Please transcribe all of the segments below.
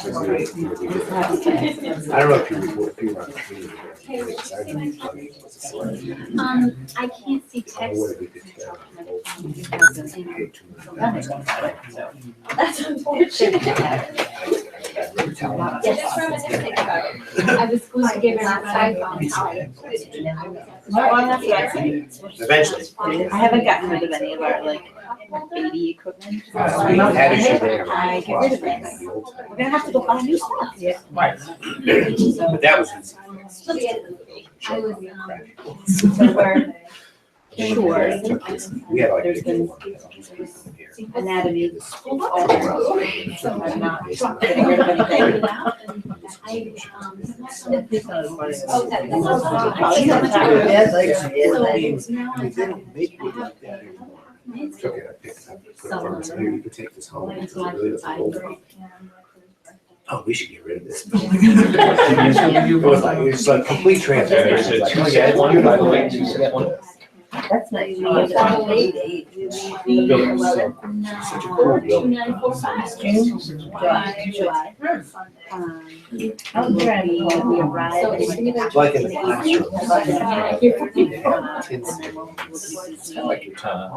don't know if you report if you run. I can't see text. That's unfortunate. I was going to give her that iPhone. Eventually. I haven't gotten rid of any of our like baby equipment. We had issue there. I get rid of it. We're gonna have to go buy new stuff. Yeah. Right. But that was. I was, So we're sure. We had like. There's been anatomy. So I'm not getting rid of anything. Took it, I picked it up, put it on, so maybe you could take this home. It's really the whole thing. Oh, we should get rid of this. It was like, it's like complete transparency. It's like, oh yeah, one, by the way, two, one. That's nice. Such a cool building. July. We arrived. Like in the like your time.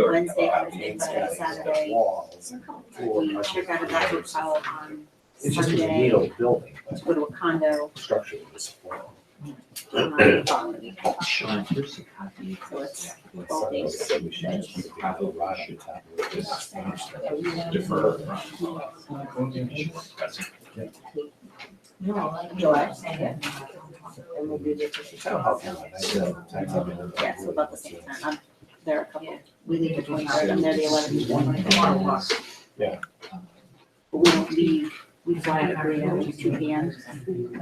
Wednesday, Thursday, Friday, Saturday. We check out a doctor call on It's just a Sunday. neat building. To go to a condo. Structure was small. So it's both days. July. And we'll be there for 6 hours. Yeah, so about the same time. There are a couple. We leave the 23rd, and they're the 11th. Yeah. But we don't leave, we fly at 2 p.m.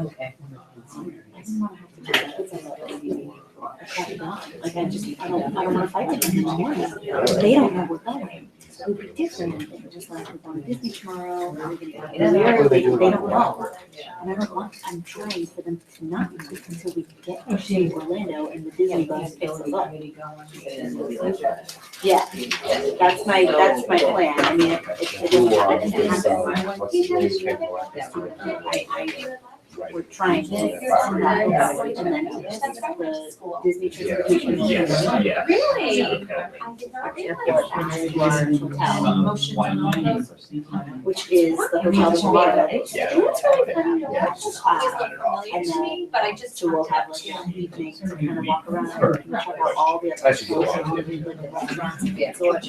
Okay. Like I don't wanna fight with them anymore. They don't know we're going. We'll be different. They're just like, we're going to Disney tomorrow. We're gonna get there. They don't know. And I don't want, I'm trying for them to not leave until we get to Orlando and the Disney bus picks us up. Yeah, that's my plan. I mean, it doesn't happen. We're trying to get some of that, and then the Disney transportation. Yeah. Really? Which is the hotel that we're at. Yeah. That's really funny. Yeah. It's just not familiar to me, but I just. So we'll have like an evening to kind of walk around and check out all the other Actually, schools, go on. like the restaurants. So it's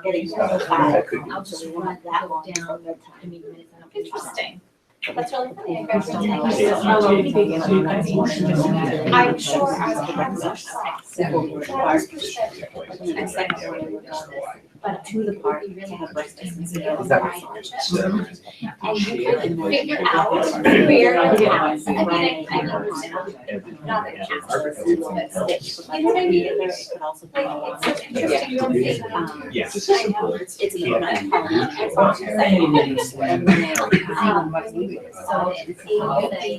getting so fast. So we want that long for bedtime. Interesting. That's really funny. I'm sure I But to the park to have breakfast. And you can figure out where your house, I mean, I understand. Not that it's you know what I mean? It could also be. It's such an interesting thing. Yeah. It's a nice So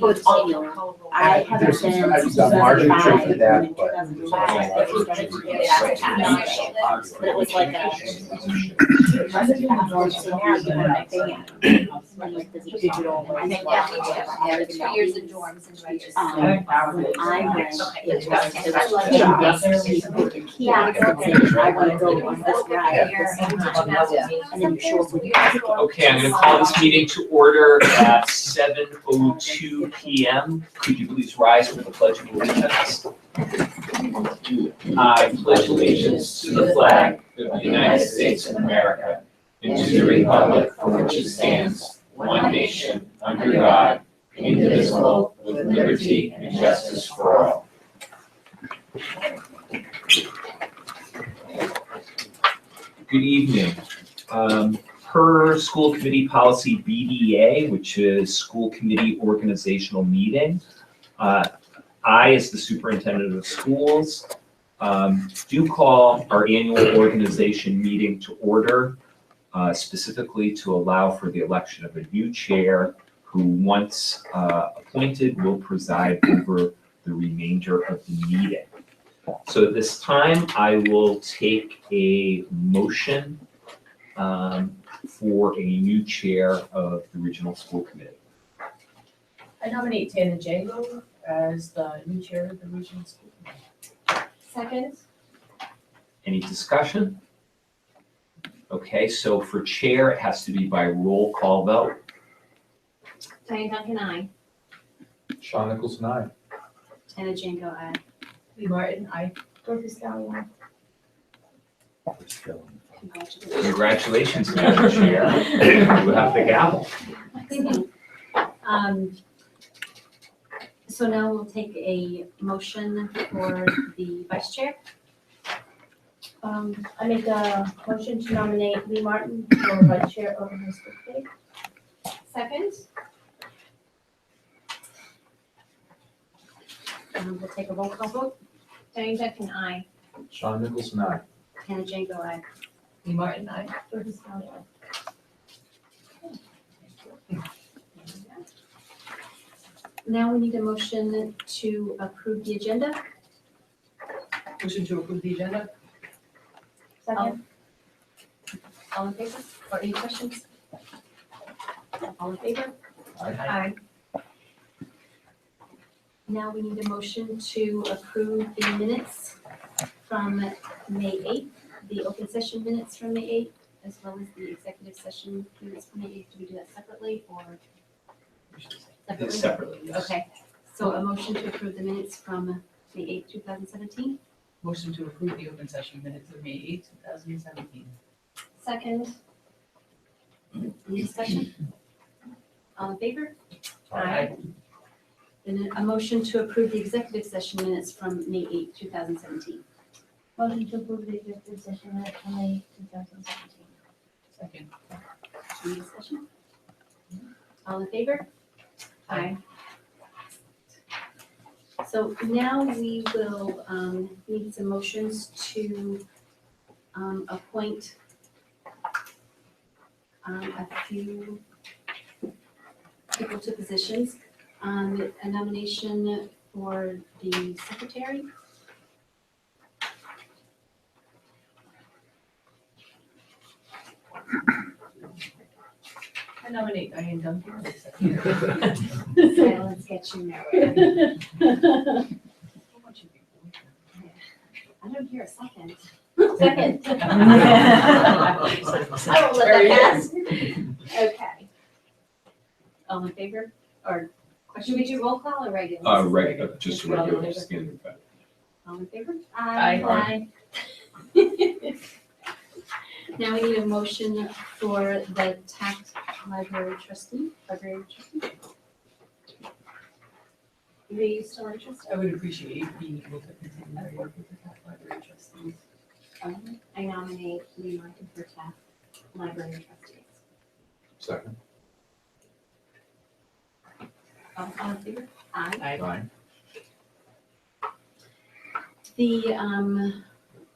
it's all yours. I haven't been. I've done margin trip to that, but. But it was like a. Like this digital. I think that was 2 years in dorms and I went. I want to go on this ride. And then you show up with your. Okay, I'm going to call this meeting to order at 7:02 p.m. Could you please rise for the Pledge of Allegiance? I pledge allegiance to the flag of the United States of America and to the republic for which it stands, one nation, under God, indivisible, with liberty and justice for all. Good evening. Per school committee policy BDA, which is school committee organizational meeting, I, as the superintendent of schools, do call our annual organization meeting to order, specifically to allow for the election of a new chair who, once appointed, will preside over the remainder of the meeting. So at this time, I will take a motion for a new chair of the Regional School Committee. I nominate Tana Jango as the new chair of the regional school committee. Second? Any discussion? Okay, so for chair, it has to be by roll call vote. Diane Duncan, aye. Sean Nicholson, aye. Anna Django, aye. Lee Martin, aye. Dorothy Scallon, Congratulations. Congratulations, Madam Chair. You have the gavel. So now we'll take a motion for the vice chair. I make a motion to nominate Lee Martin for vice chair of the high school committee. Second? We'll take a roll call vote. Diane Duncan, aye. Sean Nicholson, aye. Anna Django, aye. Lee Martin, aye. Dorothy Scallon, Now we need a motion to approve the agenda. Motion to approve the agenda? second? All in favor? Or any questions? All in favor? Aye. Now we need a motion to approve the minutes from May 8th, the open session minutes from May 8th, as well as the executive session minutes from May 8th. Do we do that separately or separately? Separately, yes. Okay, so a motion to approve the minutes from May 8th, 2017. Motion to approve the open session minutes of May 8, 2017. Second? Any discussion? All in favor? Aye. Then a motion to approve the executive session minutes from May 8th, 2017. Motion to approve the executive session minutes from May 2017. Second. Any discussion? All in favor? Aye. So now we will need some motions to appoint a few people to positions. A nomination for the secretary. I nominate Diane Duncan as the secretary. Silence gets you nowhere. I don't hear a second. Second. I I won't let that pass. Okay. All in favor? Or Should question? we do roll call or regular? Regular, just a regular standard vote. All in favor? Aye. Now we need a motion for the tax library trustee. Are you still interested? would appreciate being able to continue my work with the Taft Library trustees. I nominate Lee Martin for Taft Library trustees. Second. All in favor? Aye. Aye. The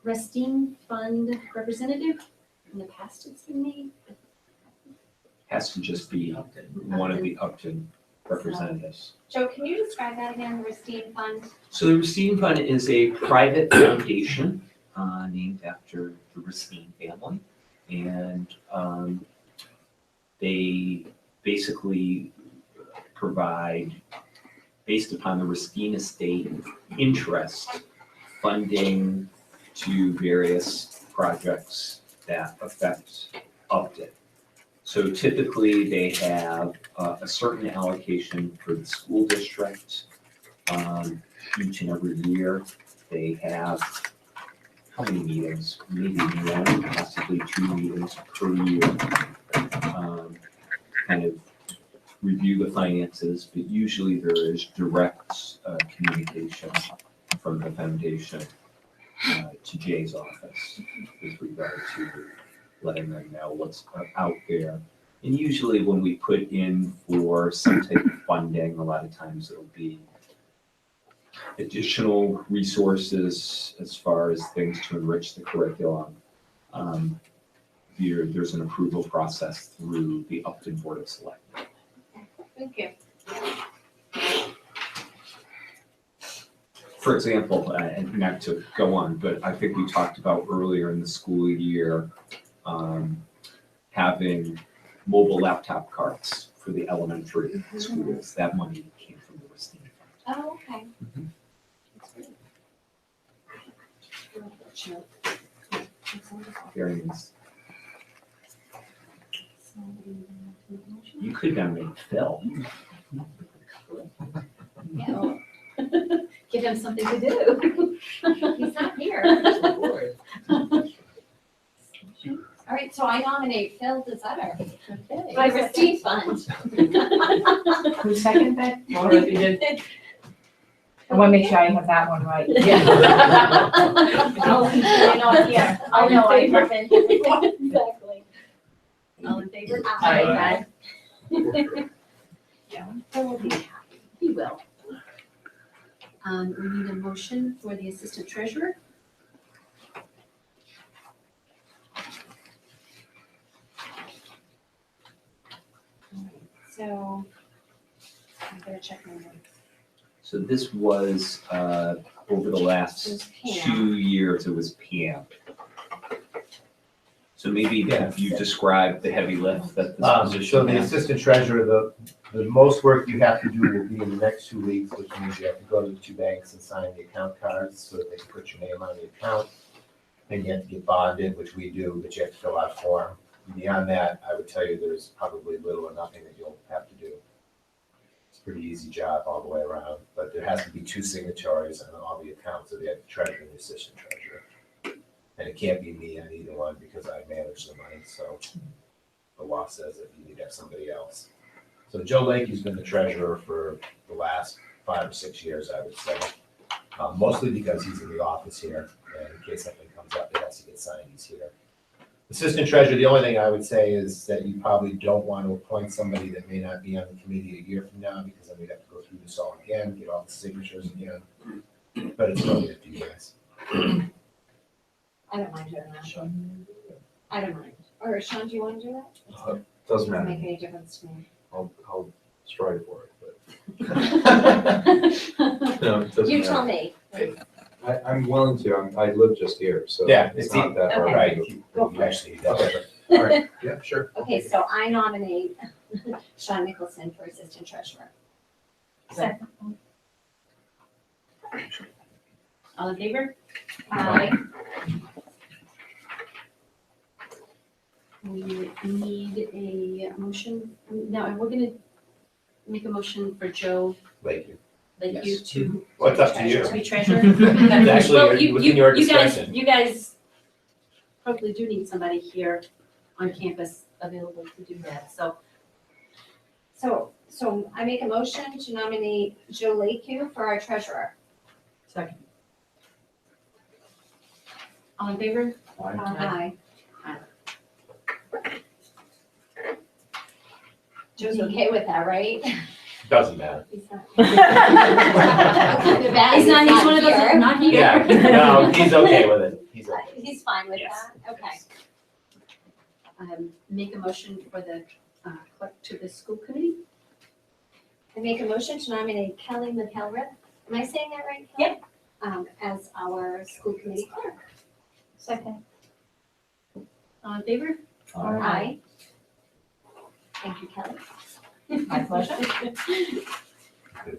Restine Fund representative, in the past it's been me. Has to just be one of the Upton representatives. Joe, can you describe that again, the Restine Fund? So the Racine Fund is a private foundation named after the Racine family. And they basically provide, based upon the Racine estate interest, funding to various projects that affect Upton. So typically, they have a certain allocation for the school district each and every year. They have, how many meetings? Maybe one, possibly 2 meetings per year. Kind of review the finances, but usually there is direct communication from the foundation to Jay's office with regard to letting them know what's out there. And usually when we put in for some type of funding, a lot of times it'll be additional resources as far as things to enrich the curriculum. There's an approval process through the Upton Board of Selectmen. Thank you. For example, and not to go on, but I think we talked about earlier in the school year, having mobile laptop carts for the elementary schools. That money came from the Racine Fund. Oh, okay. Very nice. You could nominate Phil. Yeah. Give him something to do. He's not here. All right, so I nominate Phil Desutter. Okay. My receipt fund. Who seconded that? Or if you did? I want to make sure I have that one right. Oh, you're not here. I know, I haven't. Exactly. All in favor? Aye. Yeah, Phil will be happy. He will. We need a motion for the assistant treasurer. So, I'm gonna check my notes. So this was, over the It last was Pam. 2 years, it was PM. So maybe if you describe the heavy lift that this So position the has. assistant treasurer, the most work you have to do will be in the next 2 weeks, which means you have to go to the 2 banks and sign the account cards so that they can put your name on the account. Then you have to get bonded, which we do, but you have to fill out a form. Beyond that, I would tell you there's probably little or nothing that you'll have to do. It's a pretty easy job all the way around, but there has to be 2 signatories on all the accounts of the treasurer and the assistant treasurer. And it can't be me on either one because I manage the money, so the law says that you need to have somebody else. So Joe Lakey's been the treasurer for the last 5 or 6 years, I would say. Mostly because he's in the office here, and in case something comes up that has to get signed, he's here. Assistant treasurer, the only thing I would say is that you probably don't want to appoint somebody that may not be on the committee a year from now, because then we'd have to go through this all again, get all the signatures again. But it's totally up to you guys. I don't mind doing that. I don't mind. Or Sean, do you want to do that? Doesn't Doesn't matter. make any difference to me. I'll strive for it, but. No, it doesn't You tell matter. me. I'm willing to, I live just here, so. Yeah, It's it's not that hard. Right, to do. you actually, Okay. All right, yeah, sure. Okay, so I nominate Sean Nicholson for assistant treasurer. Second. All in favor? Aye. We need a motion, now we're gonna make a motion for Joe Lakey. Lakeview Yes. to. Well, it's up to you. To be treasurer. It's actually Well, within your you guys- discretion. You guys probably do need somebody here on campus available to do that, so. So I make a motion to nominate Joe Lakeview for our treasurer. Second. All in favor? Aye. Aye. Joe's okay with that, right? Doesn't matter. He's not. He's one of those that's not here. Yeah, no, he's okay with it. He's okay. He's fine with Yes. that, okay. Make a motion for the clerk to the school committee. I make a motion to nominate Kelly McElrath. Am I saying that right, Kelly? Yep. As our school committee clerk. Second. All in favor? Aye. Thank you, Kelly. My pleasure.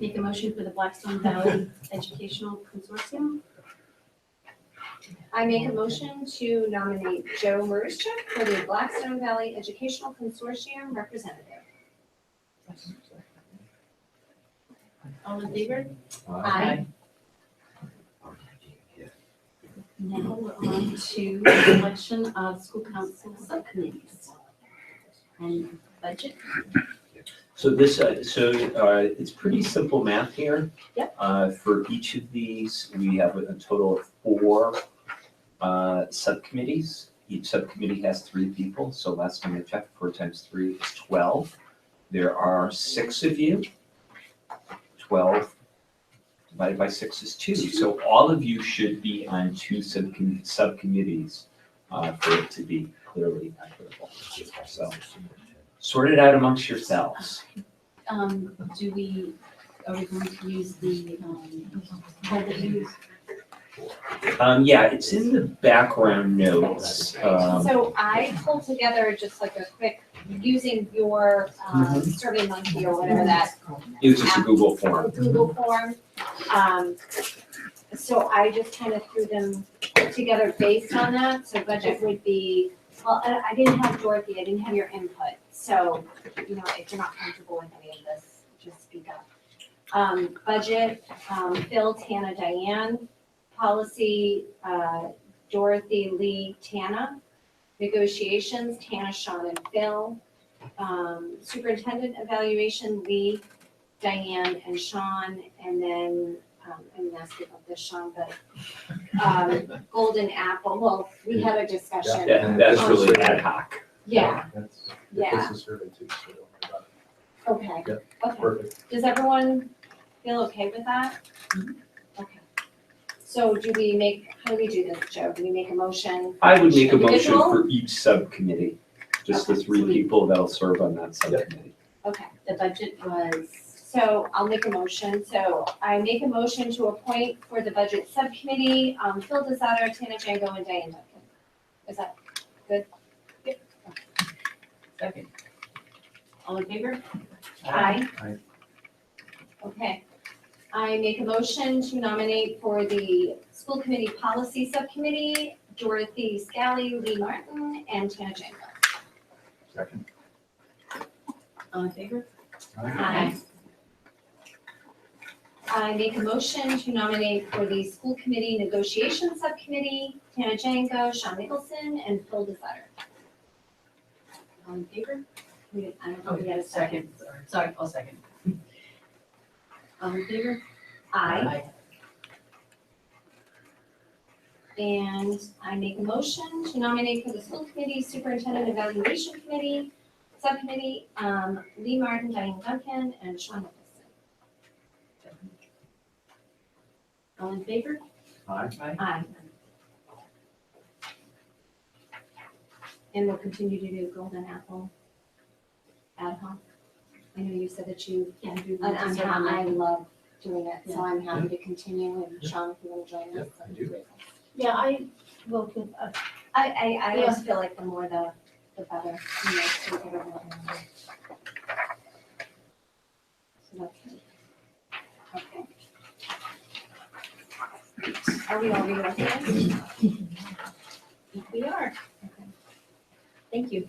Make a motion for the Blackstone Valley Educational Consortium. I make a motion to nominate Joe Marischuk for the Blackstone Valley Educational Consortium representative. All in favor? Aye. Now we're on to the election of school council subcommittees and budget. So this, it's pretty simple math here. Yep. For each of these, we have a total of 4 subcommittees. Each subcommittee has 3 people, so last time I checked, 4 times 3 is 12. There are 6 of you. 12 divided by 6 is 2. So all of you should be on 2 subcommittees for it to be clearly equitable. So sort it out amongst yourselves. Are we going to use the, Yeah, it's in the background notes. So I pulled together just like a quick, using your Survey Monkey or whatever that It was just a Google form. Google form. So I just kind of threw them together based on that, so budget would be, well, I didn't have Dorothy, I didn't have your input, so, you know, if you're not comfortable with any of this, just speak up. Budget, Phil, Tana, Diane, policy, Dorothy, Lee, Tana, negotiations, Tana, Sean, and Phil, superintendent evaluation, Lee, Diane, and Sean, and then, I'm asking about this, Sean, but, Golden Apple, well, we had a discussion. Yeah, that's really ad hoc. Yeah, That's, yeah, that's a survey too, so don't worry about okay, it. okay. Perfect. Does everyone feel okay with that? Okay. So do we make, how do we do this, Joe? Do we make a motion? I would make a motion Individual? for each subcommittee, just the Okay, three so we- people that'll serve on that subcommittee. Okay, The budget was, so I'll make a motion. So I make a motion to appoint for the budget subcommittee, Phil Desato, Tana Django, and Diane Duncan. Is that good? second. All in favor? Aye. Aye. Okay. I make a motion to nominate for the school committee policy subcommittee, Dorothy Scally, Lee Martin, and Tana Django. Second. All in favor? Aye. I make a motion to nominate for the school committee negotiation subcommittee, Tana Django, Sean Nicholson, and Phil Desatter. All in favor? I don't know if we got a second. Sorry, I'll second. All in favor? Aye. And I make a motion to nominate for the school committee superintendent evaluation committee, subcommittee, Lee Martin, Diane Duncan, and Sean Nicholson. All in favor? Aye. Aye. And we'll continue to do Golden Apple ad hoc. I know you said that you, Yeah, do and I'm, serve on I that. love doing it, so I'm happy to continue, and Sean, if you want to join us. Yeah, I do. Yeah, I will give up. I always feel like the more the better, you know, so we get everyone in there. So that's good. Okay. Are we all reorganized? We are. Okay. Thank you.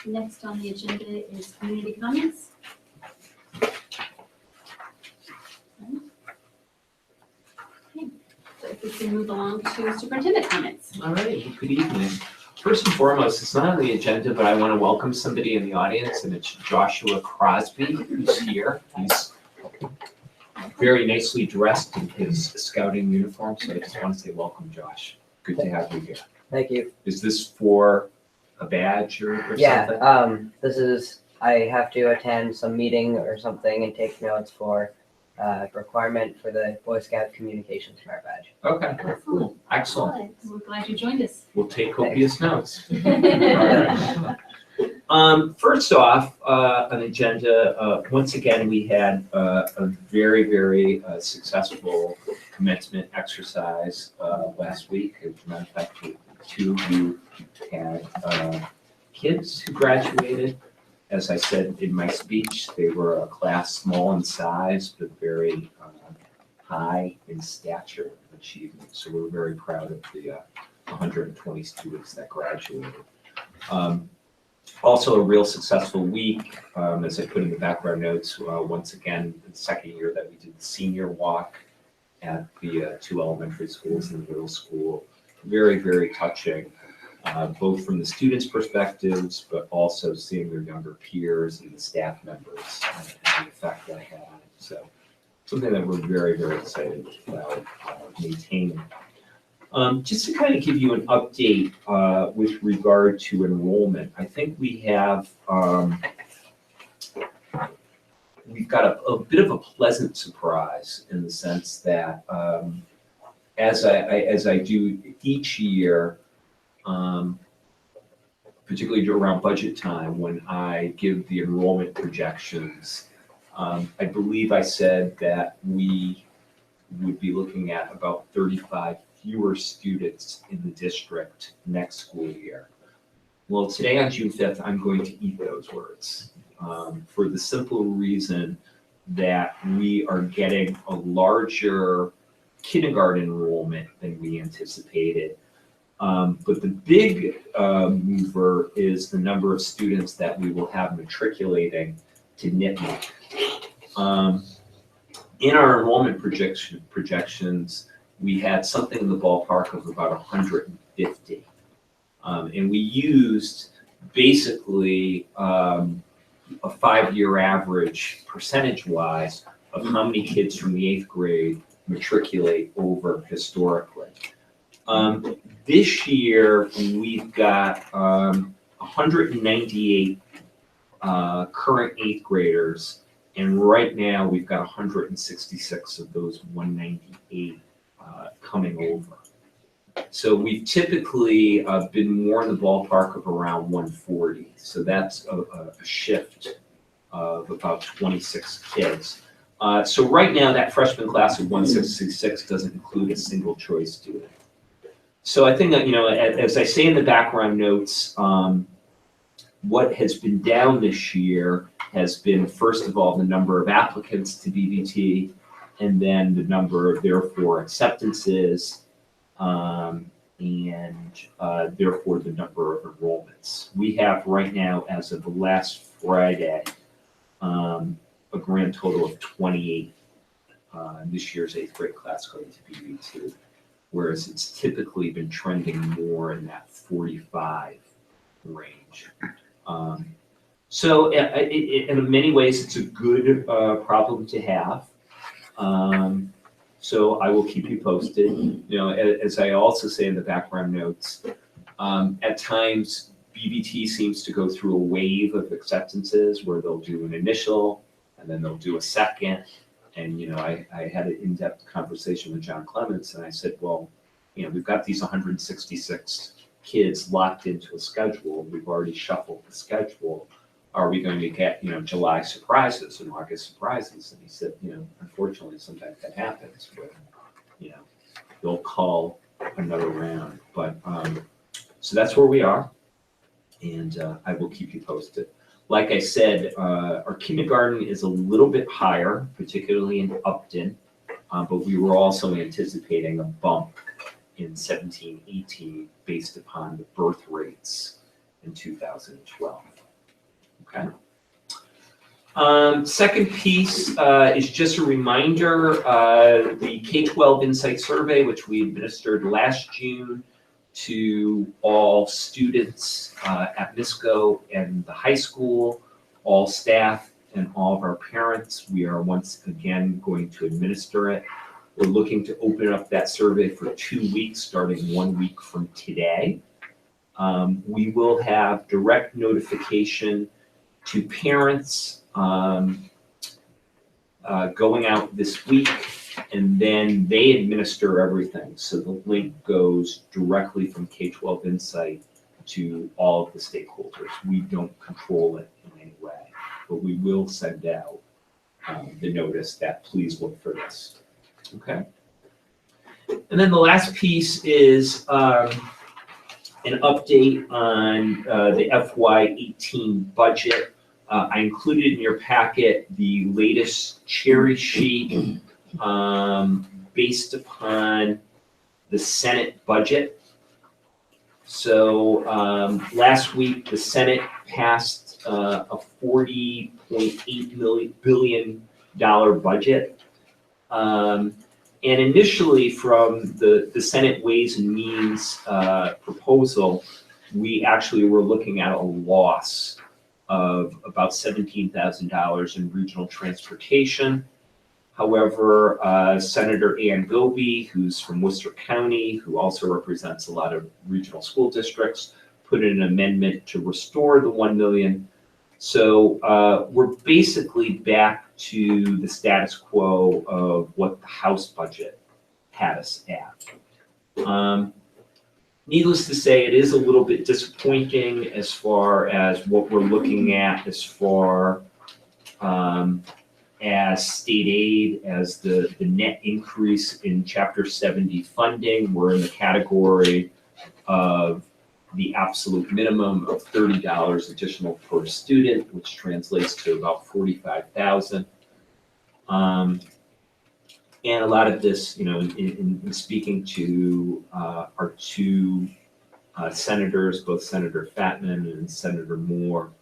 Next on the agenda is community comments. Okay, so if we can move along to superintendent comments. All right, well, good evening. First and foremost, it's not on the agenda, but I want to welcome somebody in the audience, and it's Joshua Crosby, who's here. He's very nicely dressed in his scouting uniform, so I just want to say welcome, Josh. Good to have you here. Thank you. Is this for a badge or something? Yeah, this is, I have to attend some meeting or something and take notes for requirement for the Boy Scout Communication Smart Badge. Okay, cool, excellent. We're glad you joined us. We'll take copious notes. Excellent. First off, an agenda, once again, we had a very, very successful commencement exercise last week. As a matter of fact, two of you had kids who graduated. As I said in my speech, they were a class small in size, but very high in stature and achievement. So we're very proud of the 120 students that graduated. Also a real successful week, as I put in the background notes, once again, the second year that we did the senior walk at the two elementary schools and the middle school. Very, very touching, both from the students' perspectives, but also seeing their younger peers and the staff members and the effect that had on it. So something that we're very, very excited about maintaining. Just to kind of give you an update with regard to enrollment, I think we have, we've got a bit of a pleasant surprise in the sense that as I do each year, particularly around budget time, when I give the enrollment projections, I believe I said that we would be looking at about 35 fewer students in the district next school year. Well, today on June 5th, I'm going to eat those words for the simple reason that we are getting a larger kindergarten enrollment than we anticipated. But the big mover is the number of students that we will have matriculating to NIPMIC. In our enrollment projections, we had something in the ballpark of about 150. And we used basically a 5-year average percentage-wise of how many kids from the 8th grade matriculate over historically. This year, we've got 198 current 8th graders, and right now we've got 166 of those 198 coming over. So we've typically been more in the ballpark of around 140. So that's a shift of about 26 kids. So right now that freshman class of 166 doesn't include a single choice student. So I think that, you know, as I say in the background notes, what has been down this year has been, first of all, the number of applicants to BVT, and then the number of, therefore, acceptances, and therefore the number of enrollments. We have right now, as of the last Friday, a grand total of 28 this year's 8th grade class going to BV2, whereas it's typically been trending more in that 45 range. So in many ways, it's a good problem to have. So I will keep you posted. You know, as I also say in the background notes, at times BVT seems to go through a wave of acceptances where they'll do an initial and then they'll do a second. And, you know, I had an in-depth conversation with John Clements, and I said, well, you know, we've got these 166 kids locked into a schedule. We've already shuffled the schedule. Are we going to get, you know, July surprises and August surprises? And he said, you know, unfortunately, sometimes that happens, but, you know, they'll call another round. But, so that's where we are, and I will keep you posted. Like I said, our kindergarten is a little bit higher, particularly in Upton, but we were also anticipating a bump in 17-18 based upon the birth rates in 2012. Okay. Second piece is just a reminder, the K-12 Insight Survey, which we administered last June to all students at MISCO and the high school, all staff, and all of our parents. We are once again going to administer it. We're looking to open up that survey for 2 weeks, starting 1 week from today. We will have direct notification to parents going out this week, and then they administer everything. So the link goes directly from K-12 Insight to all of the stakeholders. We don't control it in any way, but we will send out the notice that please look for this. Okay. And then the last piece is an update on the FY18 budget. I included in your packet the latest cherry sheet based upon the Senate budget. So last week, the Senate passed a $40.8 billion budget. And initially from the Senate Ways and Means proposal, we actually were looking at a loss of about $17,000 in regional transportation. However, Senator Ann Goby, who's from Worcester County, who also represents a lot of regional school districts, put in an amendment to restore the $1 million. So we're basically back to the status quo of what the House budget had us at. needless to say, it is a little bit disappointing as far as what we're looking at as far as state aid, as the net increase in Chapter 70 funding. We're in the category of the absolute minimum of $30 additional per student, which translates to about $45,000. And a lot of this, you know, in speaking to our two senators, both Senator Fatman and Senator Moore,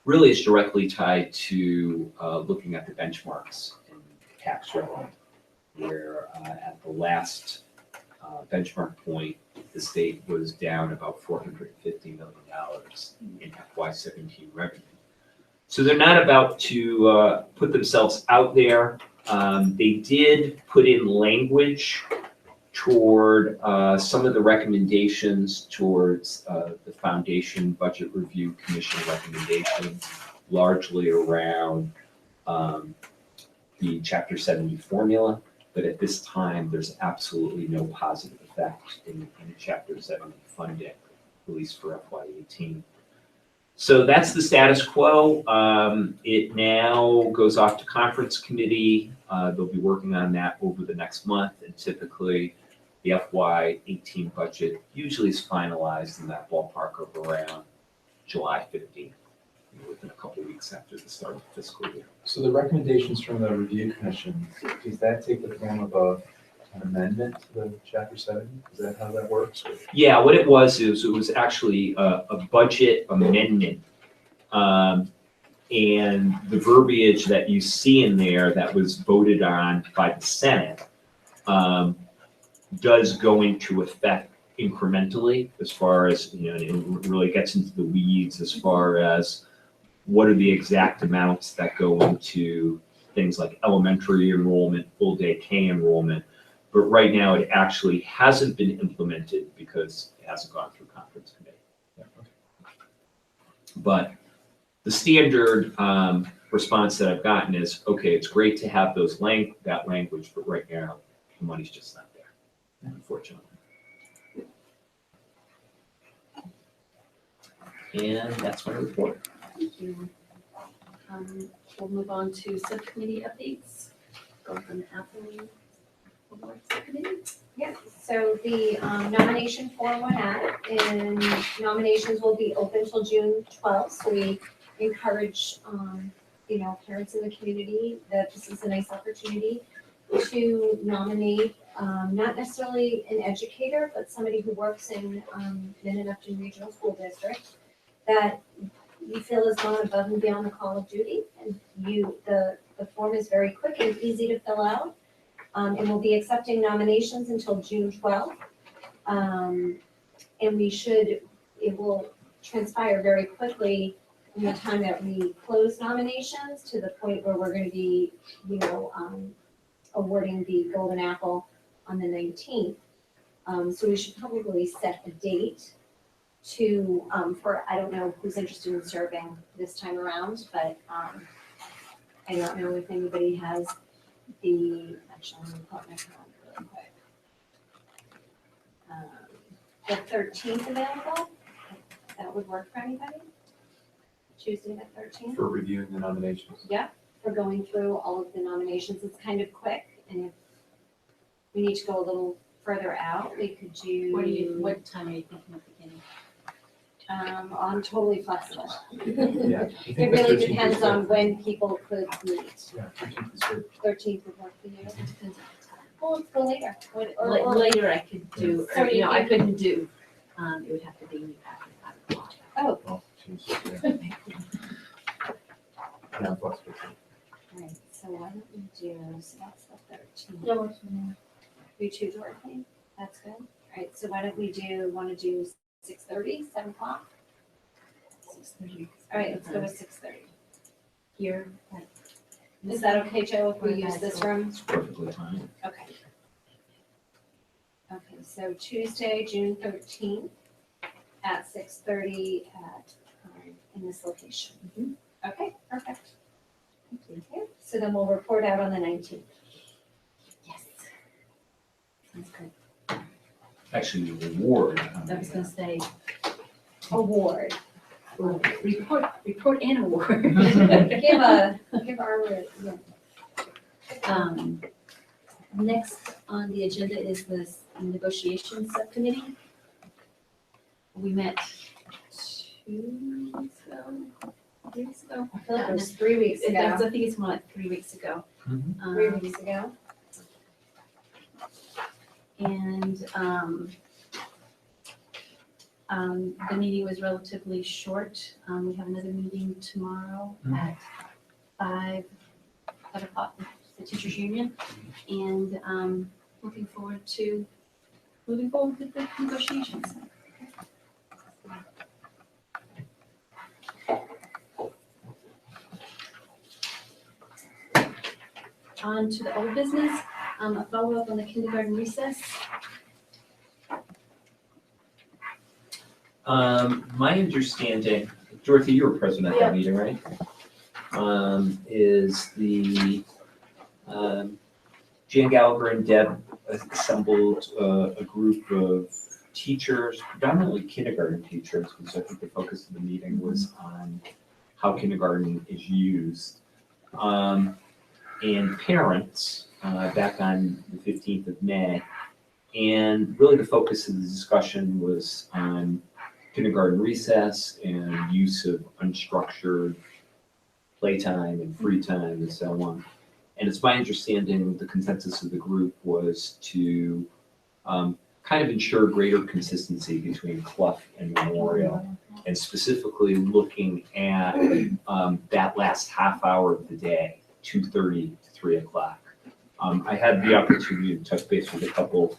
really is directly tied to looking at the benchmarks in tax revenue, where at the last benchmark point, the state was down about $450 million in FY17 revenue. So they're not about to put themselves out there. They did put in language toward some of the recommendations towards the Foundation Budget Review Commission recommendations, largely around the Chapter 70 formula. But at this time, there's absolutely no positive effect in Chapter 70 funding, at least for FY18. So that's the status quo. It now goes off to conference committee. They'll be working on that over the next month, and typically the FY18 budget usually is finalized in that ballpark of around July 15th, within a couple of weeks after the start of the fiscal year. So the recommendations from the review commission, does that take the form of an amendment to the Chapter 70? Is that how that works? Yeah, what it was is it was actually a budget amendment. And the verbiage that you see in there that was voted on by the Senate does go into effect incrementally, as far as, you know, it really gets into the weeds as far as what are the exact amounts that go into things like elementary enrollment, full day K enrollment. But right now, it actually hasn't been implemented because it hasn't gone through conference committee. Yeah, okay. But the standard response that I've gotten is, okay, it's great to have that language, but right now, the money's just not there, unfortunately. And that's my report. Thank you. We'll move on to subcommittee updates. Go from Apple Board Subcommittee. Yeah, so the nomination form went out, and nominations will be open till June 12th. So we encourage, you know, parents in the community that this is a nice opportunity to nominate, not necessarily an educator, but somebody who works in Mendon-Upton Regional School District that you feel has gone above and beyond the call of duty. And the form is very quick and easy to fill out. And we'll be accepting nominations until June 12th. And it will transpire very quickly from the time that we close nominations to the point where we're gonna be, you know, awarding the Golden Apple on the 19th. So we should probably set a date to, for, I don't know who's interested in serving this time around, but I don't know if anybody has actually, I'm gonna pull up my calendar real quick. The 13th available, that would work for anybody? Tuesday the 13th? For reviewing the nominations. Yeah, for going through all of the nominations, it's kind of quick, and if we need to go a little further out, we could do. What time are you thinking of beginning? I'm totally flexible. Yeah. I think It the really 13th is depends good. on when people could meet. Yeah, 13th is good. 13th would work for you. It depends on the time. Well, let's go later. Or Later I could do, So or, you know, I you- couldn't do, it would have to be after 5 o'clock. Oh, Oh, geez, yeah. Yeah, I'm flexible. alright, so why don't we do, so that's the 13th. That works for me. You too, Dorothy? That's good. Alright, so why don't we wanna do 6:30, 7 o'clock? 6:30. Alright, let's go with 6:30. Here. at- Is that okay, Joe, if we use this room? It's perfectly fine. Okay. Okay, so Tuesday, June 13th at 6:30 in this location. Okay, perfect. Thank you. So then we'll report out on the 19th. Yes. Sounds good. Actually, the reward. I was gonna say, Award. report and award. Give our, yeah. Next on the agenda is this negotiation subcommittee. We met 2 weeks ago, 3 weeks ago. I feel like it was 3 weeks I ago. think it's more like 3 weeks ago. Mhm. 3 weeks ago. And the meeting was relatively short. We have another meeting tomorrow at 5 o'clock, the teachers union. And looking forward to moving forward with the negotiations. On to the old business, a follow-up on the kindergarten recess. My understanding, Dorothy, you were present at that meeting, right? Is the, Jan Gallagher and Deb assembled a group of teachers, predominantly kindergarten teachers, because I think the focus of the meeting was on how kindergarten is used. And parents, back on the 15th of May. And really the focus of the discussion was on kindergarten recess and use of unstructured playtime and free time and so on. And it's my understanding the consensus of the group was to kind of ensure greater consistency between Clough and Memorial, and specifically looking at that last half hour of the day, 2:30 to 3 o'clock. I had the opportunity to touch base with a couple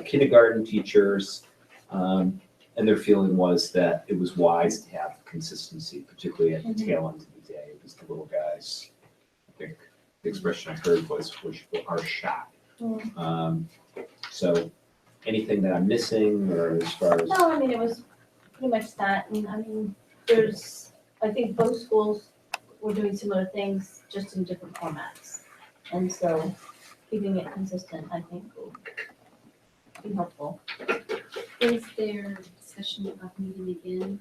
kindergarten teachers, and their feeling was that it was wise to have consistency, particularly at the tail end of the day, because the little guys, I think the expression I heard was are shot. So anything that I'm missing, or as far as? No, I mean, it was pretty much that, and I mean, I think both schools were doing similar things, just in different formats. And so keeping it consistent, I think, will be helpful. Is there discussion about meeting again?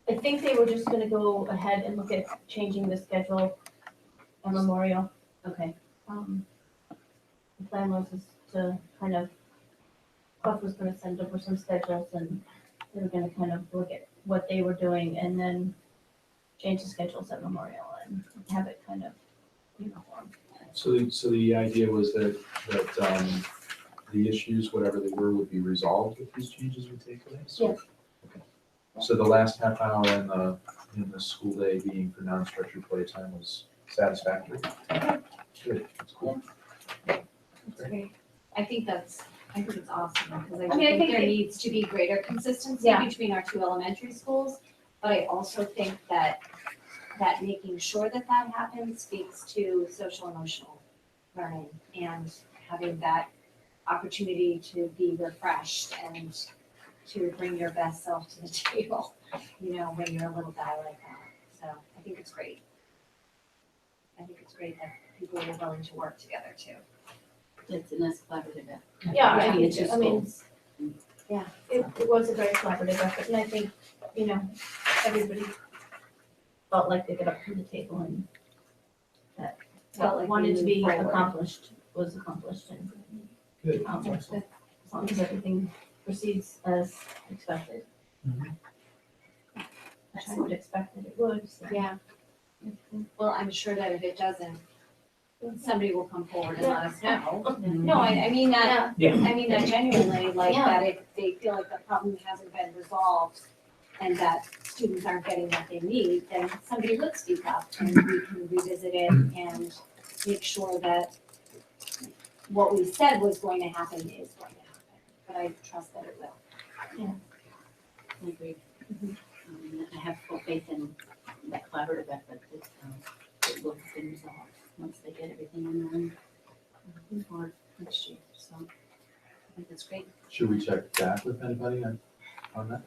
I think they were just gonna go ahead and look at changing the schedule on Memorial. Okay, The plan was is to kind of, Clough was gonna send over some schedules, and they were gonna kind of look at what they were doing and then change the schedules at Memorial and have it kind of uniform. So the idea was that the issues, whatever they were, would be resolved if these changes would take place? Yes. Okay. So the last half hour in the school day being for non-structured playtime was satisfactory? Good, that's cool. That's great. I think it's awesome, because I I mean, I think think there it- needs to be greater consistency Yeah. between our two elementary schools. But I also think that making sure that happens speaks to social emotional learning and having that opportunity to be refreshed and to bring your best self to the table, when you're a little guy like that. So I think it's great. I think it's great that people are willing to work together too. it's a nice collaborative effort. Yeah, I Between the think, two I mean, schools. it was a very collaborative effort, and I think, everybody felt like they got up to the table and that Felt like we wanted to be moved forward. accomplished was accomplished, and Good. as long as everything proceeds as expected. Which I would expect that it would, so. Yeah. Well, I'm sure that if it doesn't, somebody will come forward and let us know. No, I mean that, Yeah. I mean that genuinely, like Yeah. that if they feel like the problem hasn't been resolved and that students aren't getting what they need, then somebody would speak up and we can revisit it and make sure that what we said was going to happen is going to happen. But I trust that it will. I agree. I have full faith in that collaborative effort that it will be resolved once they get everything in line for next year. So I think that's great. Should we check back with anybody on that?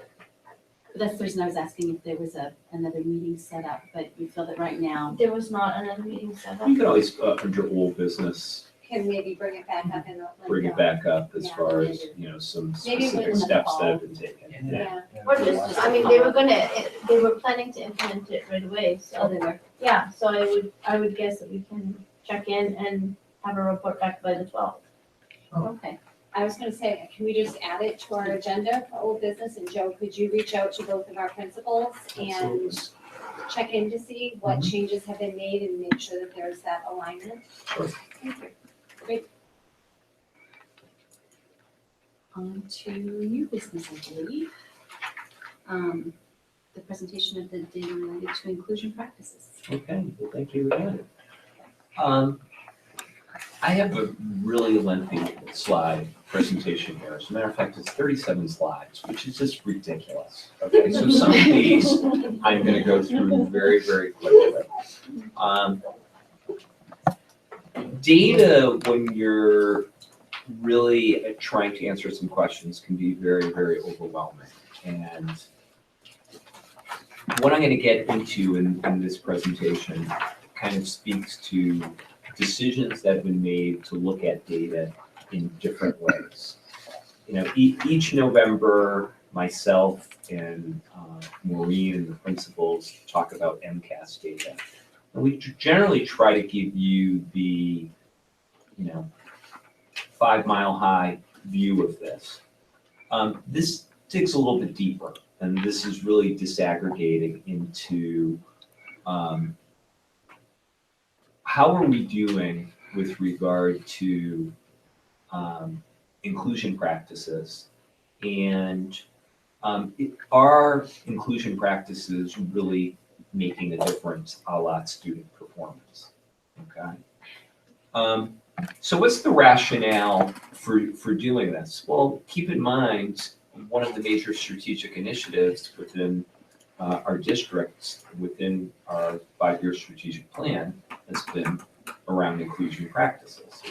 That's the reason I was asking if there was another meeting set up, but you feel that right now, There was not another meeting set up. You can always, under old business, Can maybe bring it back up and. bring it back up as Yeah. far as, some Maybe specific in the steps fall. that have been taken. Yeah, Or just, I mean, they were planning to implement it right away, oh, so, they were, yeah, so I would guess that we can check in and have a report back by the 12th. okay. I was gonna say, can we just add it to our agenda for old business, and Joe, could you reach out to both of our principals and check in to see what changes have been made and make sure that there's that alignment? Sure. Thank you. On to new business, I believe. The presentation of the data related to inclusion practices. Okay, well, thank you again. I have a really lengthy slide presentation here. As a matter of fact, it's 37 slides, which is just ridiculous. Okay, so some of these I'm gonna go through very, very quickly. Data, when you're really trying to answer some questions, can be very, very overwhelming. And what I'm gonna get into in this presentation kind of speaks to decisions that have been made to look at data in different ways. Each November, myself and Maureen and the principals talk about MCAS data. And we generally try to give you the, 5-mile-high view of this. This digs a little bit deeper, and this is really disaggregating into how are we doing with regard to inclusion practices, and are inclusion practices really making a difference a la student performance? Okay. So what's the rationale for doing this? Well, keep in mind, one of the major strategic initiatives within our districts, within our 5-year strategic plan, has been around inclusion practices.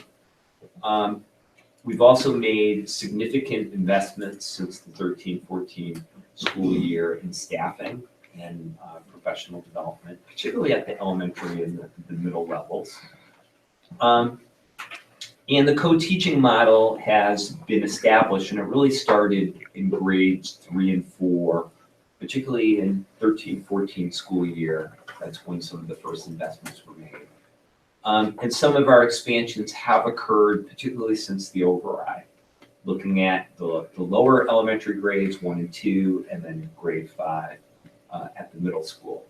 We've also made significant investments since the 13-14 school year in staffing and professional development, particularly at the elementary and the middle levels. And the co-teaching model has been established, and it really started in grades 3 and 4, particularly in 13-14 school year. That's when some of the first investments were made. And some of our expansions have occurred, particularly since the override, looking at the lower elementary grades 1 and 2, and then grade 5 at the middle school.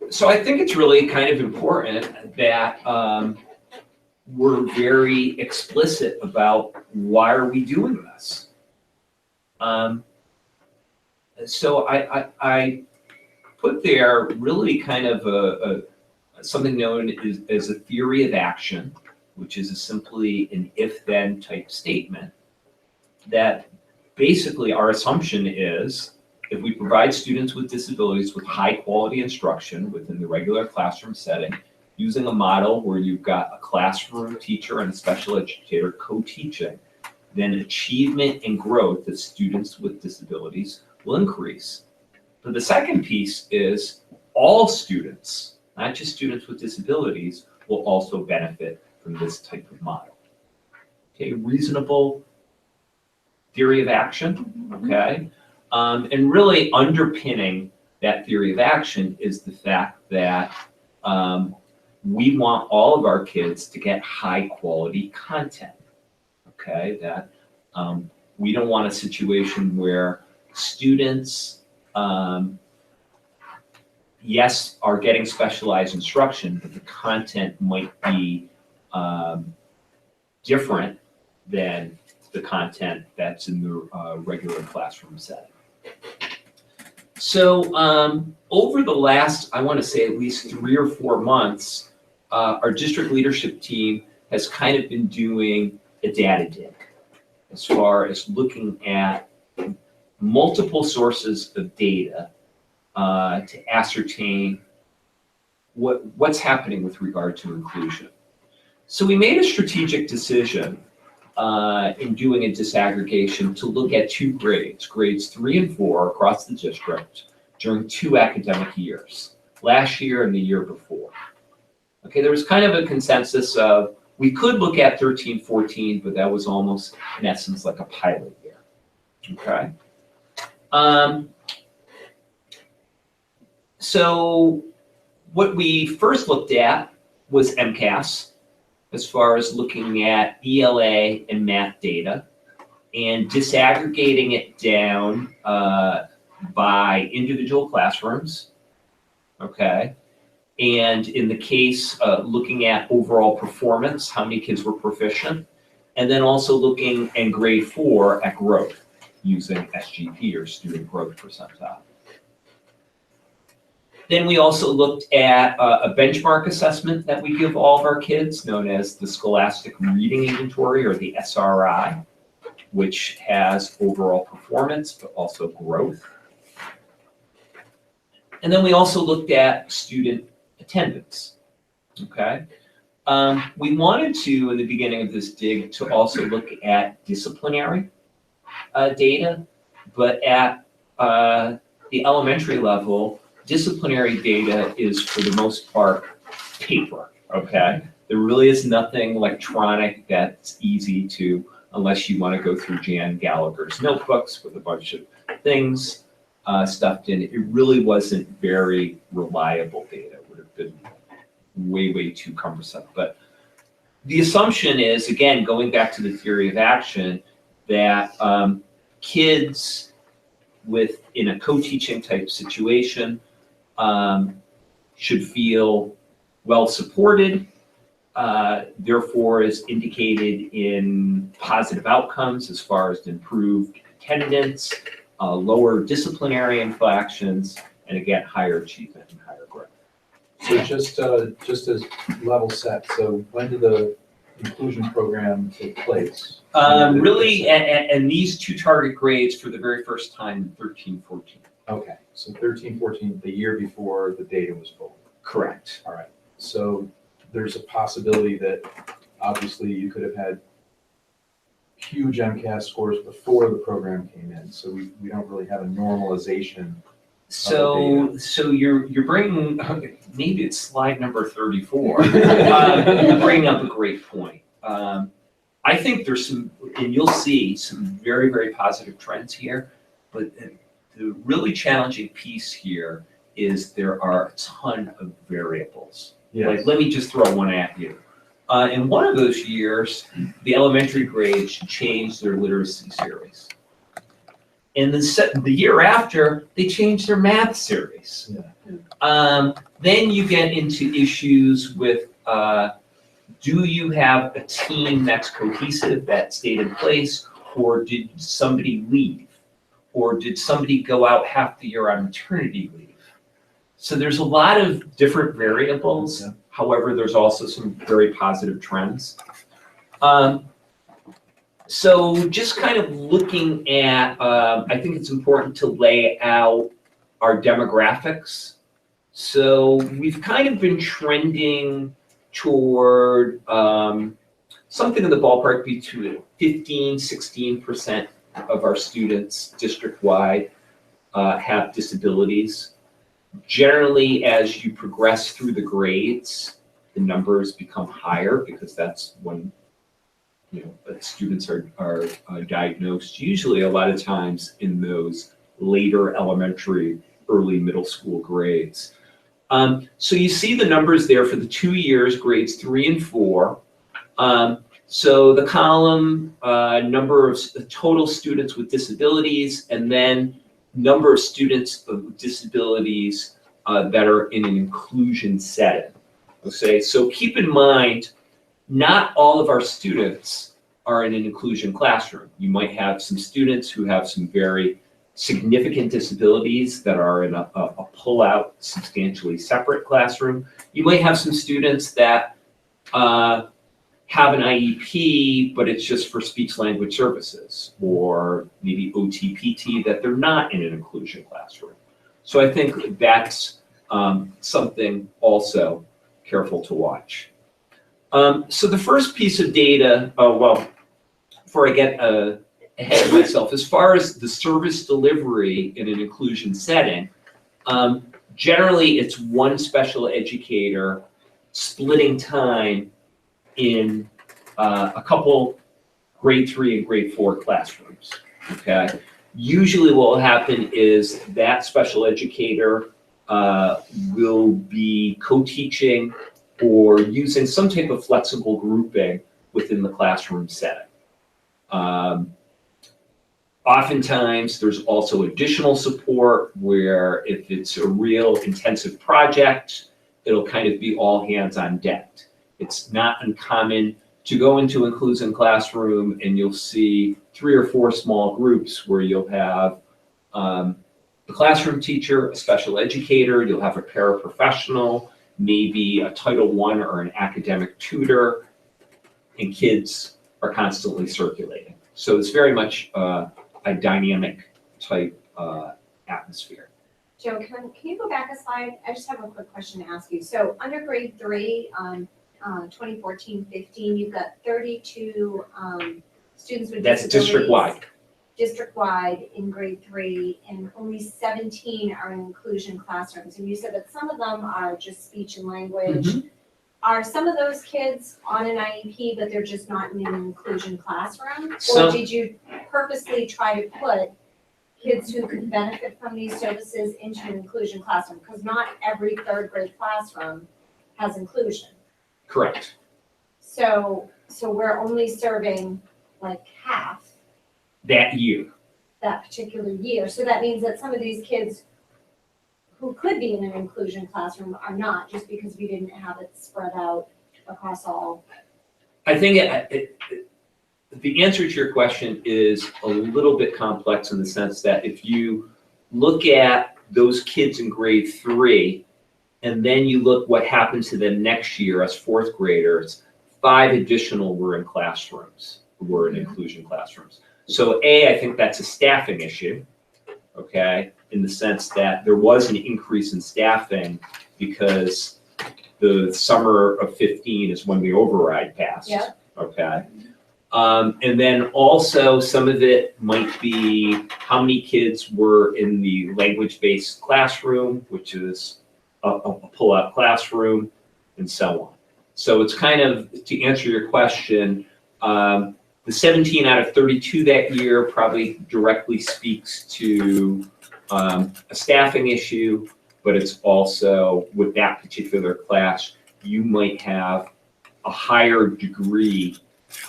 So I think it's really kind of important that we're very explicit about why are we doing this. So I put there really kind of something known as a theory of action, which is simply an if-then type statement, that basically our assumption is if we provide students with disabilities with high quality instruction within the regular classroom setting, using a model where you've got a classroom teacher and a special educator co-teaching, then achievement and growth of students with disabilities will increase. But the second piece is all students, not just students with disabilities, will also benefit from this type of model. Okay, reasonable theory of action, okay? And really underpinning that theory of action is the fact that we want all of our kids to get high quality content, okay? That we don't want a situation where students, yes, are getting specialized instruction, but the content might be different than the content that's in the regular classroom setting. So over the last, I want to say at least 3 or 4 months, our district leadership team has kind of been doing a data dig as far as looking at multiple sources of data to ascertain what's happening with regard to inclusion. So we made a strategic decision in doing a disaggregation to look at two grades, grades 3 and 4 across the district during 2 academic years, last year and the year before. Okay, there was kind of a consensus of we could look at 13, 14, but that was almost in essence like a pilot year. Okay. So what we first looked at was MCAS, as far as looking at ELA and math data and disaggregating it down by individual classrooms, okay? And in the case, looking at overall performance, how many kids were proficient, and then also looking in grade 4 at growth using SGP or student growth percentile. Then we also looked at a benchmark assessment that we give all of our kids, known as the Scholastic Reading Inventory, or the SRI, which has overall performance, but also growth. And then we also looked at student attendance, okay? We wanted to, in the beginning of this dig, to also look at disciplinary data, but at the elementary level, disciplinary data is, for the most part, paper, okay? There really is nothing electronic that's easy to, unless you want to go through Jan Gallagher's notebooks with a bunch of things stuffed in. It really wasn't very reliable data. It would have been way, way too cumbersome. But the assumption is, again, going back to the theory of action, that kids in a co-teaching type situation should feel well supported, therefore is indicated in positive outcomes as far as improved attendance, lower disciplinary infractions, and again, higher achievement and higher growth. So just as level set, so when did the inclusion program take place? Really, and these two target grades for the very first time in 13, 14. Okay, so 13, 14, the year before the data was pulled. Correct. All right, so there's a possibility that obviously you could have had huge MCAS scores before the program came in, so we don't really have a normalization. So you're bringing, maybe it's slide number 34. You're bringing up a great point. I think there's some, and you'll see some very, very positive trends here, but the really challenging piece here is there are a ton of variables. Yes. Like, let me just throw one at you. In one of those years, the elementary grades changed their literacy series. And the year after, they changed their math series. Yeah. Then you get into issues with, do you have a team that's cohesive, that stayed in place, or did somebody leave? Or did somebody go out half the year on maternity leave? So there's a lot of different variables. Yeah. However, there's also some very positive trends. So just kind of looking at, I think it's important to lay out our demographics. So we've kind of been trending toward something in the ballpark between 15, 16% of our students district-wide have disabilities. Generally, as you progress through the grades, the numbers become higher because that's when students are diagnosed, usually a lot of times in those later elementary, early middle school grades. So you see the numbers there for the 2 years, grades 3 and 4. So the column, number of total students with disabilities, and then number of students with disabilities that are in an inclusion setting. Okay, so keep in mind, not all of our students are in an inclusion classroom. You might have some students who have some very significant disabilities that are in a pull-out, substantially separate classroom. You might have some students that have an IEP, but it's just for speech language services, or maybe OTPT, that they're not in an inclusion classroom. So I think that's something also careful to watch. So the first piece of data, before I get ahead of myself, as far as the service delivery in an inclusion setting, generally it's one special educator splitting time in a couple grade 3 and grade 4 classrooms, okay? Usually what will happen is that special educator will be co-teaching or using some type of flexible grouping within the classroom setting. Oftentimes, there's also additional support where if it's a real intensive project, it'll kind of be all hands on deck. It's not uncommon to go into inclusion classroom and you'll see 3 or 4 small groups where you'll have a classroom teacher, a special educator, you'll have a paraprofessional, maybe a Title I or an academic tutor, and kids are constantly circulating. So it's very much a dynamic type atmosphere. Joe, can you go back a slide? I just have a quick question to ask you. So under grade 3, 2014-15, you've got 32 students with That's disabilities. district-wide. District-wide in grade 3, and only 17 are in inclusion classrooms. And you said that some of them are just speech and language. Are some of those kids on an IEP, but they're just not in an inclusion classroom? Or did you purposely try to put kids who could benefit from these services into an inclusion classroom? Because not every 3rd grade classroom has inclusion. Correct. So we're only serving like half That year. that particular year. So that means that some of these kids who could be in an inclusion classroom are not, just because we didn't have it spread out across all. I think the answer to your question is a little bit complex in the sense that if you look at those kids in grade 3, and then you look what happened to them next year as 4th graders, 5 additional were in classrooms, were in inclusion classrooms. So I think that's a staffing issue, okay, in the sense that there was an increase in staffing because the summer of 15 is when the override passed. Yep. Okay. And then also some of it might be how many kids were in the language-based classroom, which is a pull-out classroom, and so on. So it's kind of, to answer your question, the 17 out of 32 that year probably directly speaks to a staffing issue, but it's also with that particular class, you might have a higher degree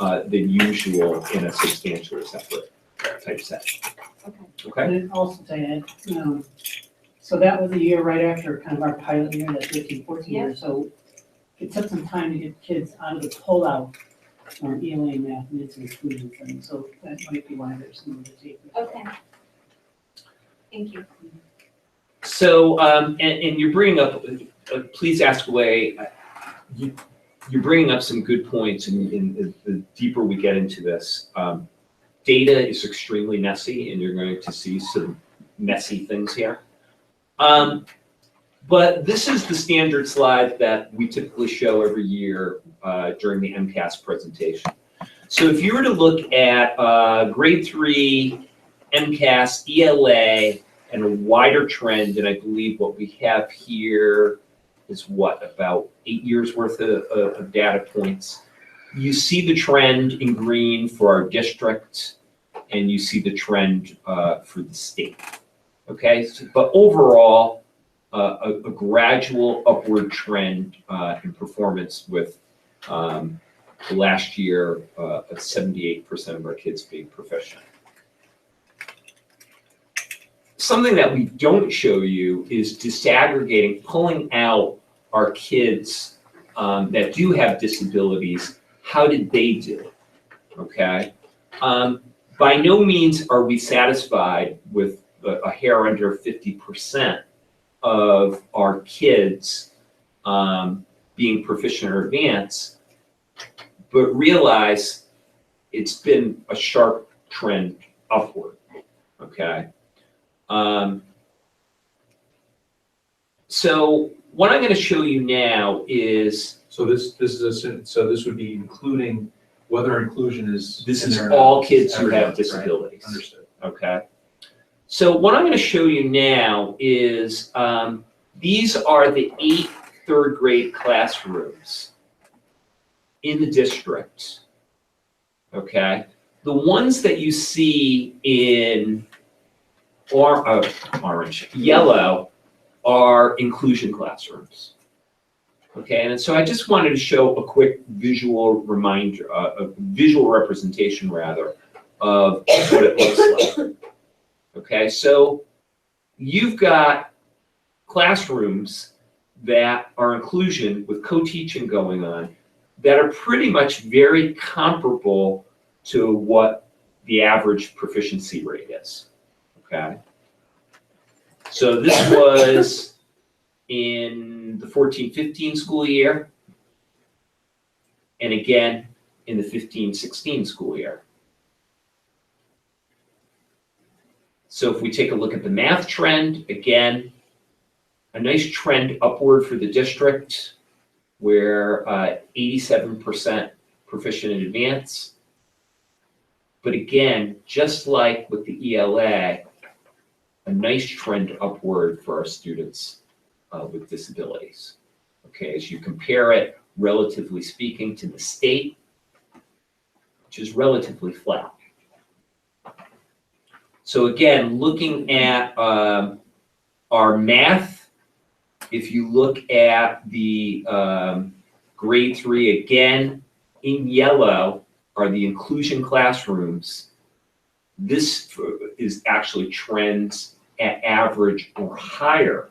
than usual in a substantially separate type setting. Okay. And also to add, so that was a year right after kind of our pilot year, that 13-14 year. So it took some time to get kids out of the pullout from ELA math and into inclusion setting. So that might be why there's some of the tape. Okay. Thank you. So, and you're bringing up, please ask away. You're bringing up some good points, and the deeper we get into this, data is extremely messy, and you're going to see some messy things here. But this is the standard slide that we typically show every year during the MCAS presentation. So if you were to look at grade 3 MCAS, ELA, and a wider trend, and I believe what we have here is what, about 8 years worth of data points. You see the trend in green for our district, and you see the trend for the state. Okay, so, but overall, a gradual upward trend in performance with last year, 78% of our kids being proficient. Something that we don't show you is disaggregating, pulling out our kids that do have disabilities. How did they do? Okay. By no means are we satisfied with a hair under 50% of our kids being proficient or advanced, but realize it's been a sharp trend upward. Okay. So what I'm going to show you now is. So this would be including Whether inclusion is. This in is there or not, all kids who everyone, have right? disabilities. Understood. Okay. So what I'm going to show you now is these are the 8 third grade classrooms in the district. Okay. The ones that you see in orange, yellow are inclusion classrooms. Okay, and so I just wanted to show a quick visual reminder, a visual representation rather, of what it looks like. Okay, so you've got classrooms that are inclusion with co-teaching going on that are pretty much very comparable to what the average proficiency rate is. Okay, so this was in the 14-15 school year, and again in the 15-16 school year. So if we take a look at the math trend, again, a nice trend upward for the district, where 87% proficient in advance. But again, just like with the ELA, a nice trend upward for our students with disabilities. Okay, as you compare it, relatively speaking, to the state, which is relatively flat. So again, looking at our math, if you look at the grade 3 again, in yellow are the inclusion classrooms. This is actually trends at average or higher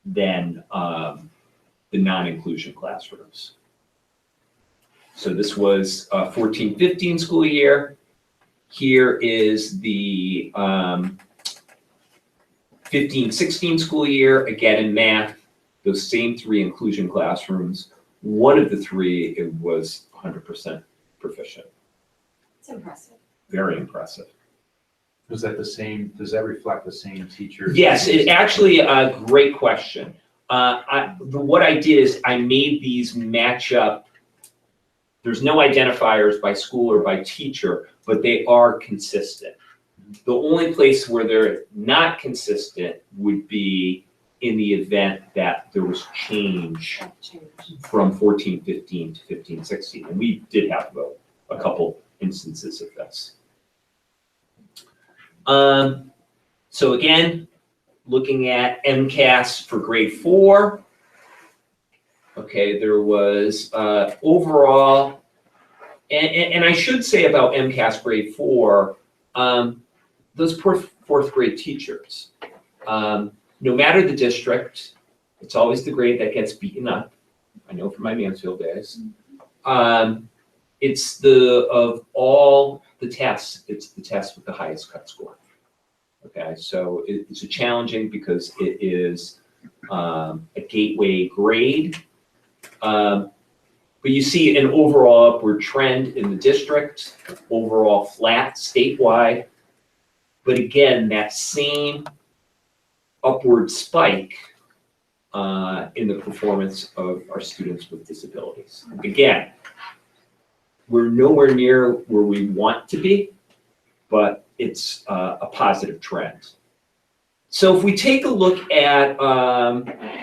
than the non-inclusion classrooms. So this was 14-15 school year. Here is the 15-16 school year, again in math, those same 3 inclusion classrooms. One of the 3, it was 100% proficient. It's impressive. Very impressive. Was that the same, does that reflect the same teachers? Yes, it actually, a great question. What I did is I made these match up. There's no identifiers by school or by teacher, but they are consistent. The only place where they're not consistent would be in the event that there was change from 14-15 to 15-16. And we did have a couple instances of this. So again, looking at MCAS for grade 4, okay, there was overall, and I should say about MCAS grade 4, those poor 4th grade teachers, no matter the district, it's always the grade that gets beaten up. I know from my Mansfield days. It's of all the tests, it's the test with the highest cut score. Okay, so it's a challenging because it is a gateway grade. But you see an overall upward trend in the district, overall flat statewide. But again, that same upward spike in the performance of our students with disabilities. Again, we're nowhere near where we want to be, but it's a positive trend. So if we take a look at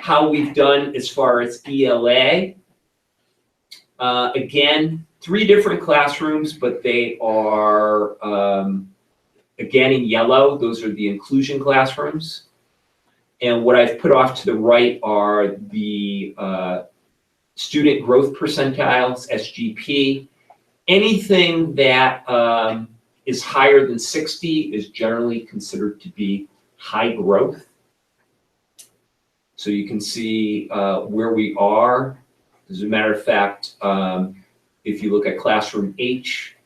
how we've done as far as ELA, again, 3 different classrooms, but they are, again, in yellow. Those are the inclusion classrooms. And what I've put off to the right are the student growth percentiles, SGP. Anything that is higher than 60 is generally considered to be high growth. So you can see where we are. As a matter of fact, if you look at classroom H,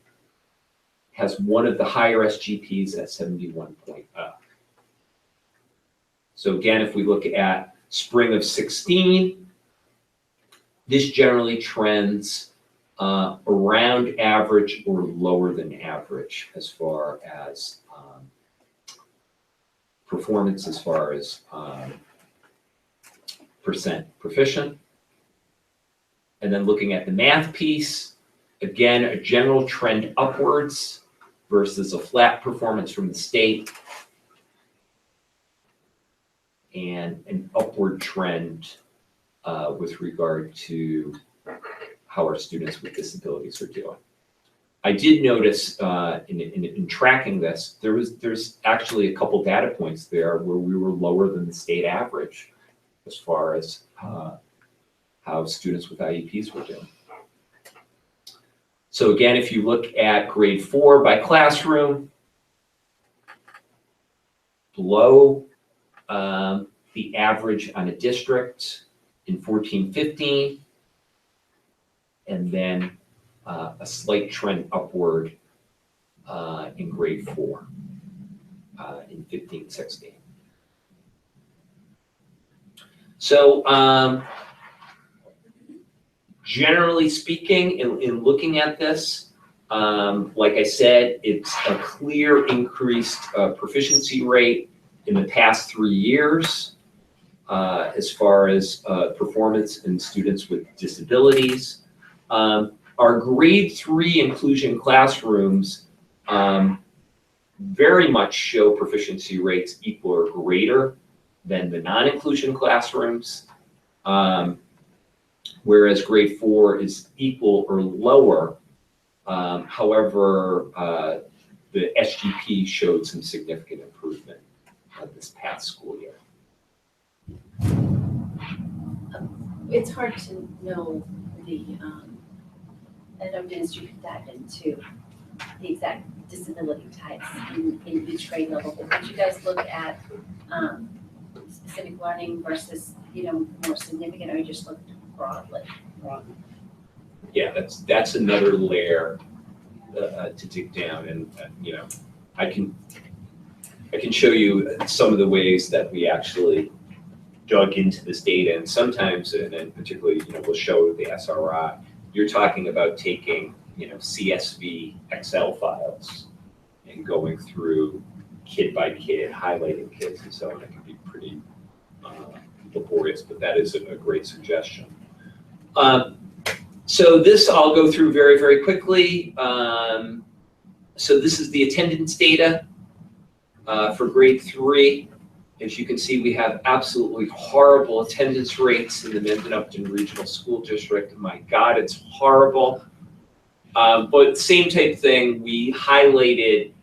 has one of the higher SGPs at 71.0. So again, if we look at spring of 16, this generally trends around average or lower than average as far as performance, as far as percent proficient. And then looking at the math piece, Again, a general trend upwards versus a flat performance from the state. And an upward trend with regard to how our students with disabilities are doing. I did notice in tracking this, there's actually a couple data points there where we were lower than the state average as far as how students with IEPs were doing. So again, if you look at grade 4 by classroom, below the average on a district in 14-15, and then a slight trend upward in grade 4 in 15-16. So generally speaking, in looking at this, like I said, it's a clear increased proficiency rate in the past 3 years as far as performance in students with disabilities. Our grade 3 inclusion classrooms very much show proficiency rates equal or greater than the non-inclusion classrooms, whereas grade 4 is equal or lower. However, the SGP showed some significant improvement this past school year. It's hard to know I don't know if you could dive into the exact disability types in each grade level, but did you guys look at specific learning versus, more significant, or you just looked broadly? Yeah, that's another layer to dig down, and I can show you some of the ways that we actually dug into this data, and sometimes, and particularly, we'll show the SRI. You're talking about taking, CSV Excel files and going through kid by kid, highlighting kids and so on. It can be pretty laborious, but that is a great suggestion. So this I'll go through very, very quickly. So this is the attendance data for grade 3. As you can see, we have absolutely horrible attendance rates in the Mendon-Upton Regional School District. My God, it's horrible. But same type thing, we highlighted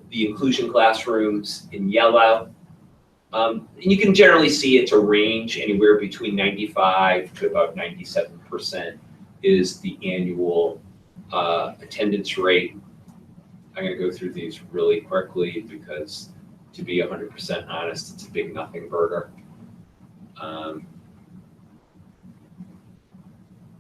the inclusion classrooms in yellow. And you can generally see it's a range anywhere between 95 to about 97% is the annual attendance rate. I'm going to go through these really quickly because, to be 100% honest, it's a big nothing burger.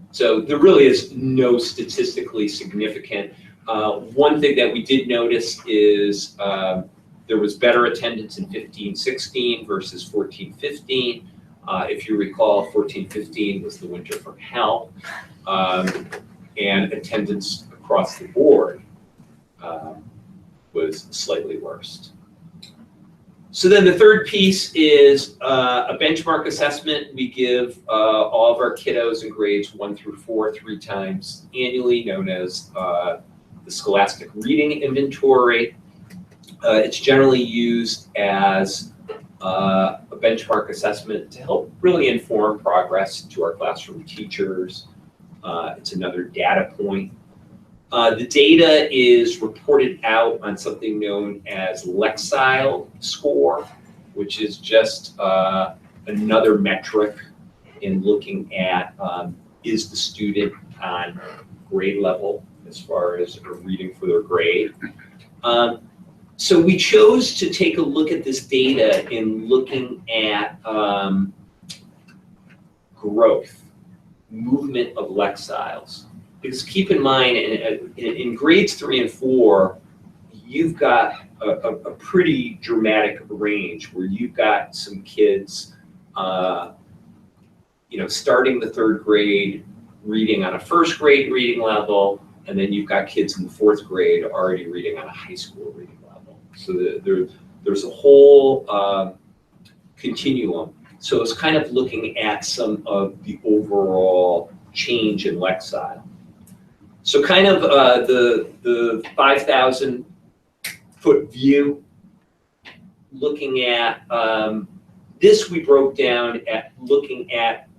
So there really is no statistically significant. One thing that we did notice is there was better attendance in 15-16 versus 14-15. If you recall, 14-15 was the winter from hell, and attendance across the board was slightly worse. So then the third piece is a benchmark assessment. We give all of our kiddos in grades 1 through 4 3 times annually, known as the Scholastic Reading Inventory. It's generally used as a benchmark assessment to help really inform progress to our classroom teachers. It's another data point. The data is reported out on something known as Lexile Score, which is just another metric in looking at is the student on grade level as far as reading for their grade. So we chose to take a look at this data in looking at growth, movement of Lexiles. Because keep in mind, in grades 3 and 4, you've got a pretty dramatic range where you've got some kids, starting the 3rd grade, reading on a 1st grade reading level, and then you've got kids in the 4th grade already reading on a high school reading level. So there's a whole continuum. So it's kind of looking at some of the overall change in Lexile. So kind of the 5,000 foot view, looking at this, we broke down at looking at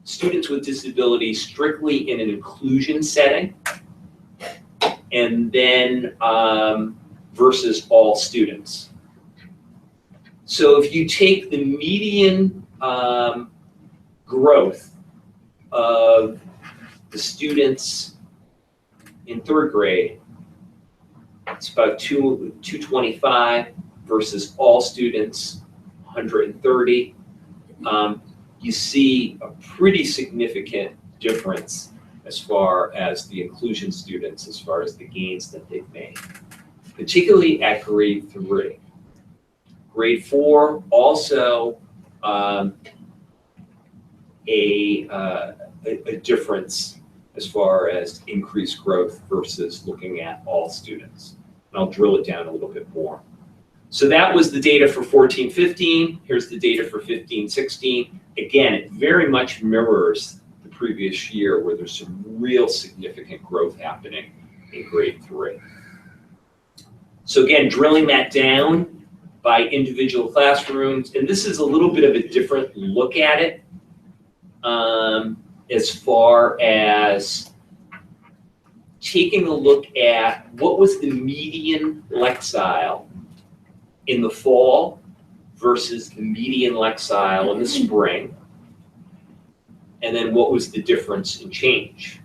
students with disabilities strictly in an inclusion setting, and then versus all students. So if you take the median growth of the students in third grade, it's about 225 versus all students, 130. You see a pretty significant difference as far as the inclusion students, as far as the gains that they've made, particularly at grade 3. Grade 4 also a difference as far as increased growth versus looking at all students. And I'll drill it down a little bit more. So that was the data for 14-15. Here's the data for 15-16. Again, it very much mirrors the previous year where there's some real significant growth happening in grade 3. So again, drilling that down by individual classrooms, and this is a little bit of a different look at it as far as taking a look at what was the median Lexile in the fall versus the median Lexile in the spring, and then what was the difference in change.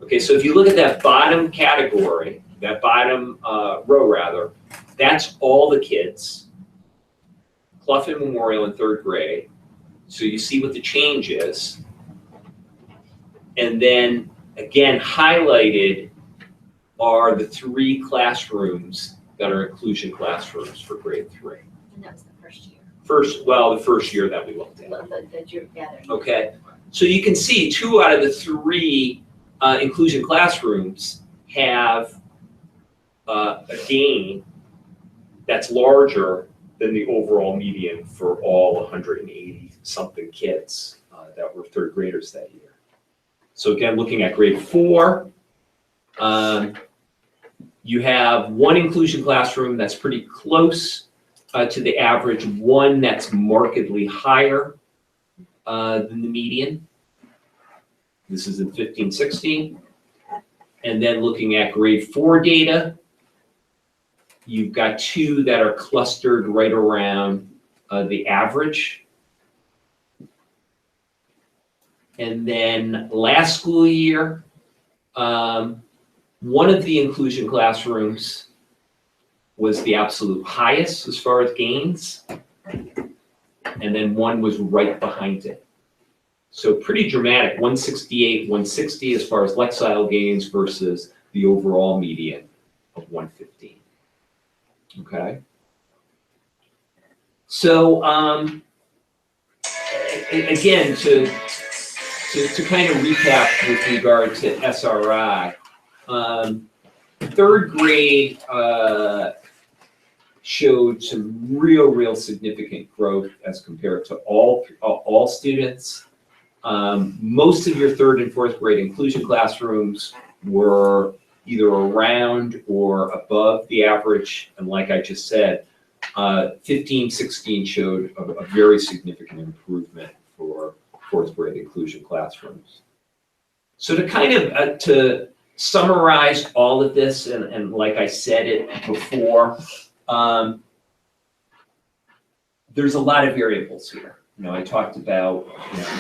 Okay, so if you look at that bottom category, that bottom row rather, that's all the kids, Clough and Memorial in third grade. So you see what the change is. And then again, highlighted are the 3 classrooms that are inclusion classrooms for grade 3. And that was the first year. The first year that we looked at. That you're gathering. Okay, so you can see 2 out of the 3 inclusion classrooms have a gain that's larger than the overall median for all 180 something kids that were third graders that year. So again, looking at grade 4, you have 1 inclusion classroom that's pretty close to the average, 1 that's markedly higher than the median. This is in 15-16. And then looking at grade 4 data, you've got 2 that are clustered right around the average. And then last school year, 1 of the inclusion classrooms was the absolute highest as far as gains, and then 1 was right behind it. So pretty dramatic, 168, 160 as far as Lexile gains versus the overall median of 115. Okay. So again, to kind of recap with regard to SRI, third grade showed some real significant growth as compared to all students. Most of your third and fourth grade inclusion classrooms were either around or above the average, and like I just said, 15-16 showed a very significant improvement for fourth grade inclusion classrooms. So to kind of to summarize all of this, and like I said it before, there's a lot of variables here. You know, I talked about,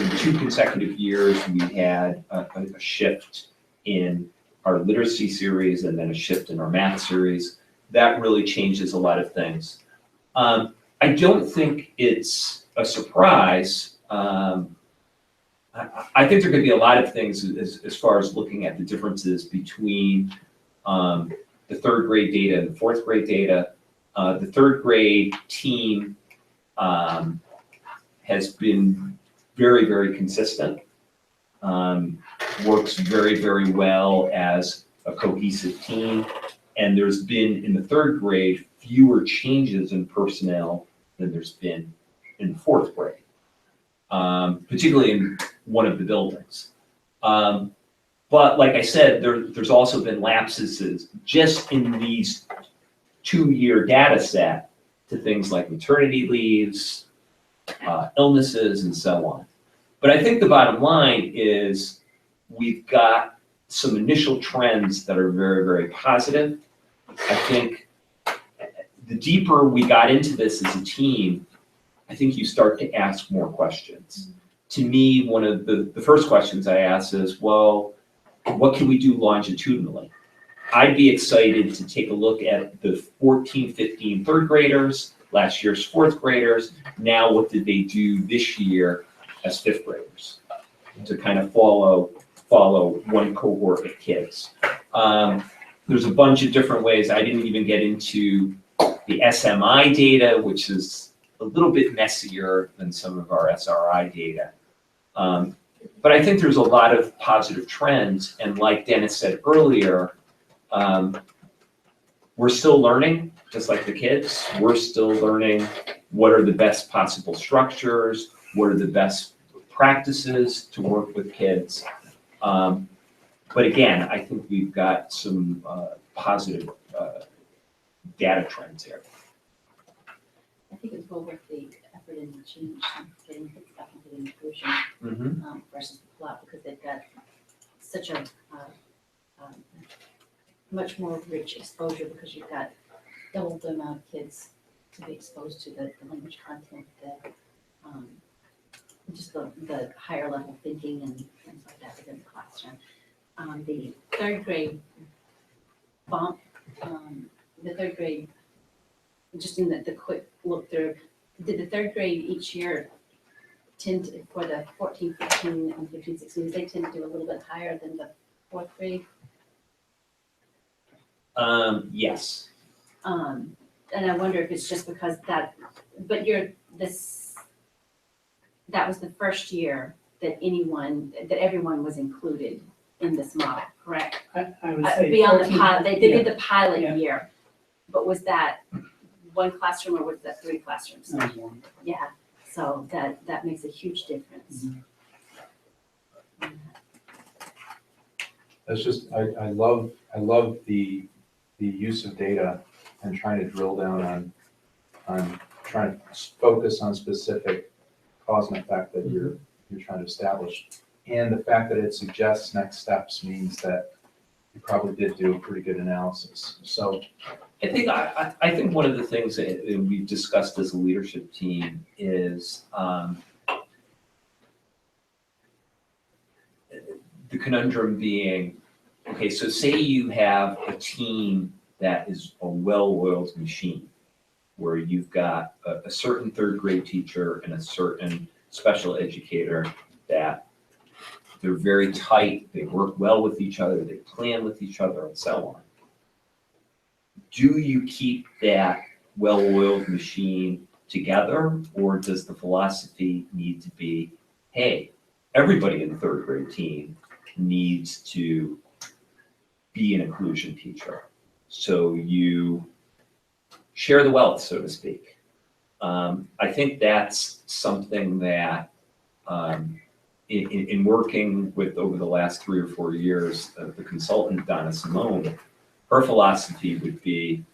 in 2 consecutive years, we had a shift in our literacy series and then a shift in our math series. That really changes a lot of things. I don't think it's a surprise. I think there could be a lot of things as far as looking at the differences between the third grade data and the fourth grade data. The third grade team has been very consistent, works very well as a cohesive team, and there's been, in the third grade, fewer changes in personnel than there's been in the fourth grade, particularly in one of the buildings. But like I said, there's also been lapses just in these 2-year data set to things like maternity leaves, illnesses, and so on. But I think the bottom line is we've got some initial trends that are very, very positive. I think the deeper we got into this as a team, I think you start to ask more questions. To me, one of the first questions I ask is, well, what can we do longitudinally? I'd be excited to take a look at the 14, 15 third graders, last year's fourth graders. Now, what did they do this year as fifth graders? To kind of follow one cohort of kids. There's a bunch of different ways. I didn't even get into the SMI data, which is a little bit messier than some of our SRI data. But I think there's a lot of positive trends. And like Dennis said earlier, we're still learning, just like the kids. We're still learning what are the best possible structures, what are the best practices to work with kids. But again, I think we've got some positive data trends here. I think it's well worth the effort and the change in getting kids back into the inclusion versus the pull-out, because they've got such a much more rich exposure, because you've got double the amount of kids to be exposed to the language content, just the higher level thinking and things like that within the classroom. The third grade bump, the third grade, just in the quick look through, did the third grade each year tend to, for the 14, 15, and 15, 16, they tend to do a little bit higher than the fourth grade? Yes. And I wonder if it's just because that, but that was the first year that everyone was included in this model, correct? I would say Beyond the 14, pilot, they did the pilot Yeah. year, but was that one classroom or was that 3 classrooms? that was one. Yeah, so that makes a huge difference. That's just, I love the use of data and trying to drill down on trying to focus on specific cause and effect that you're trying to establish. And the fact that it suggests next steps means that you probably did do a pretty good analysis. So I think one of the things that we've discussed as a leadership team is the conundrum being, okay, so say you have a team that is a well-oiled machine, where you've got a certain third grade teacher and a certain special educator that they're very tight, they work well with each other, they plan with each other, and so on. Do you keep that well-oiled machine together, or does the philosophy need to be, hey, everybody in the third grade team needs to be an inclusion teacher? So you share the wealth, so to speak. I think that's something that in working with over the last 3 or 4 years, the consultant Donna Simone, her philosophy would be,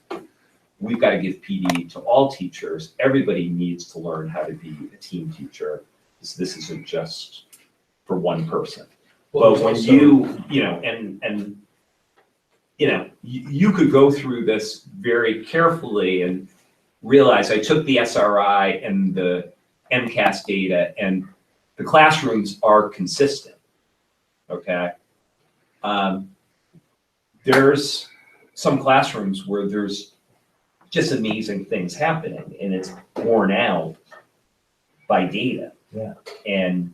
we've got to give PD to all teachers. Everybody needs to learn how to be a team teacher. This isn't just for one person. Well, But when also- you could go through this very carefully and realize I took the SRI and the MCAS data and the classrooms are consistent, okay? There's some classrooms where there's just amazing things happening and it's borne out by data. Yeah. And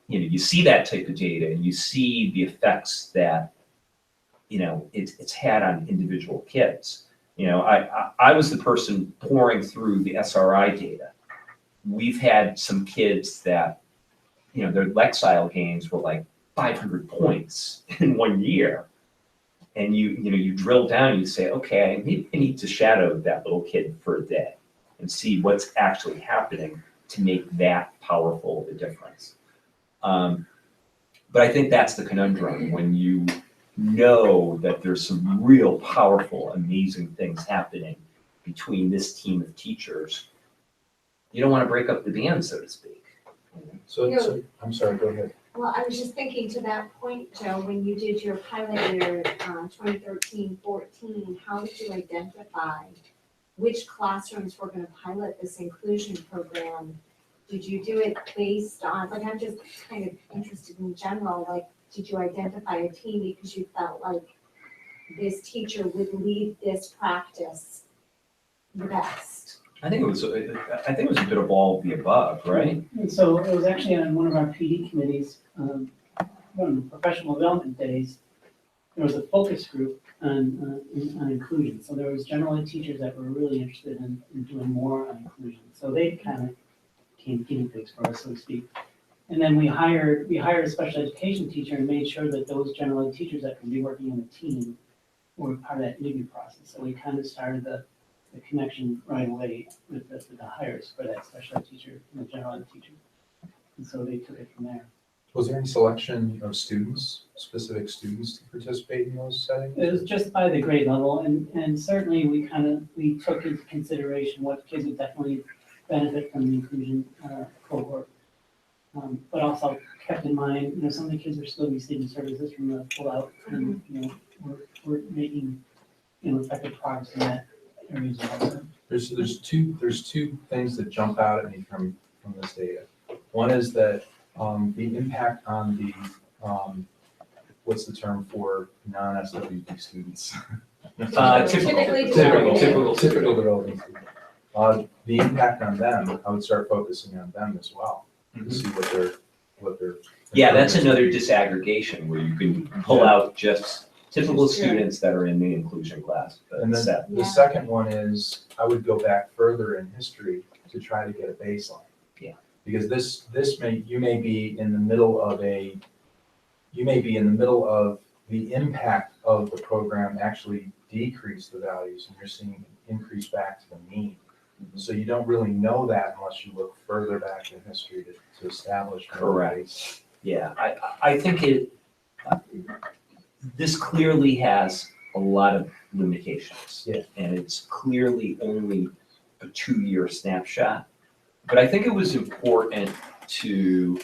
you see that type of data and you see the effects that it's had on individual kids. I was the person pouring through the SRI data. We've had some kids that, their Lexile gains were like 500 points in 1 year. And you drill down and you say, okay, I need to shadow that little kid for a day and see what's actually happening to make that powerful a difference. But I think that's the conundrum, when you know that there's some real powerful, amazing things happening between this team of teachers. You don't want to break up the band, so to speak. So, I'm sorry, go ahead. Well, I was just thinking to that point, Joe, when you did your pilot year, 2013-14, how did you identify which classrooms were gonna pilot this inclusion program? Did you do it based on, like, I'm just kind of interested in general, like, did you identify a team because you felt like this teacher would lead this practice the best? I think it was a bit of all of the above, right? And so it was actually on one of our PD committees, one of the professional development days, there was a focus group on inclusion. So there was general ed teachers that were really interested in doing more on inclusion. So they kind of became guinea pigs for us, so to speak. And then we hired a special education teacher and made sure that those general ed teachers that could be working in a team were part of that interview process. So we kind of started the connection right away with the hires for that special ed teacher and the general ed teacher. And so they took it from there. Was there any selection of students, specific students to participate in those settings? It was just by the grade level, and certainly we took into consideration what kids would definitely benefit from the inclusion cohort. But also kept in mind, some of the kids are still receiving services from the pull-out, and, we're making, effective progress in that area as well. There's two things that jump out at me from this data. One is that the impact on the, what's the term for non-SWD students? Typical developing students. The impact on them, I would start focusing on them as well, to see what they're. Yeah, that's another disaggregation where you can pull out just typical students that are in the inclusion class. And then the second one is, I would go back further in history to try to get a baseline. Yeah. Because you may be in the middle of the impact of the program actually decrease the values, and you're seeing an increase back to the mean. So you don't really know that unless you look further back in history to establish. Correct. Yeah, I think this clearly has a lot of limitations. Yeah. And it's clearly only a 2-year snapshot. But I think it was important to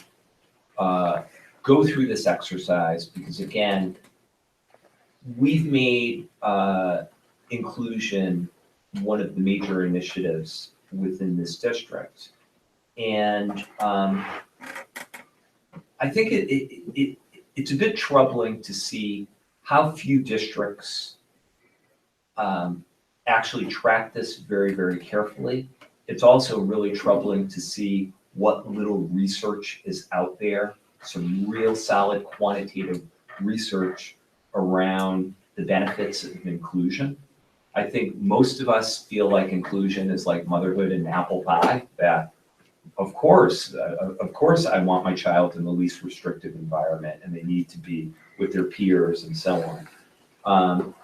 go through this exercise because, again, we've made inclusion one of the major initiatives within this district. And I think it's a bit troubling to see how few districts actually track this very, very carefully. It's also really troubling to see what little research is out there, some real solid quantitative research around the benefits of inclusion. I think most of us feel like inclusion is like motherhood and apple pie, that of course I want my child in the least restrictive environment and they need to be with their peers and so on.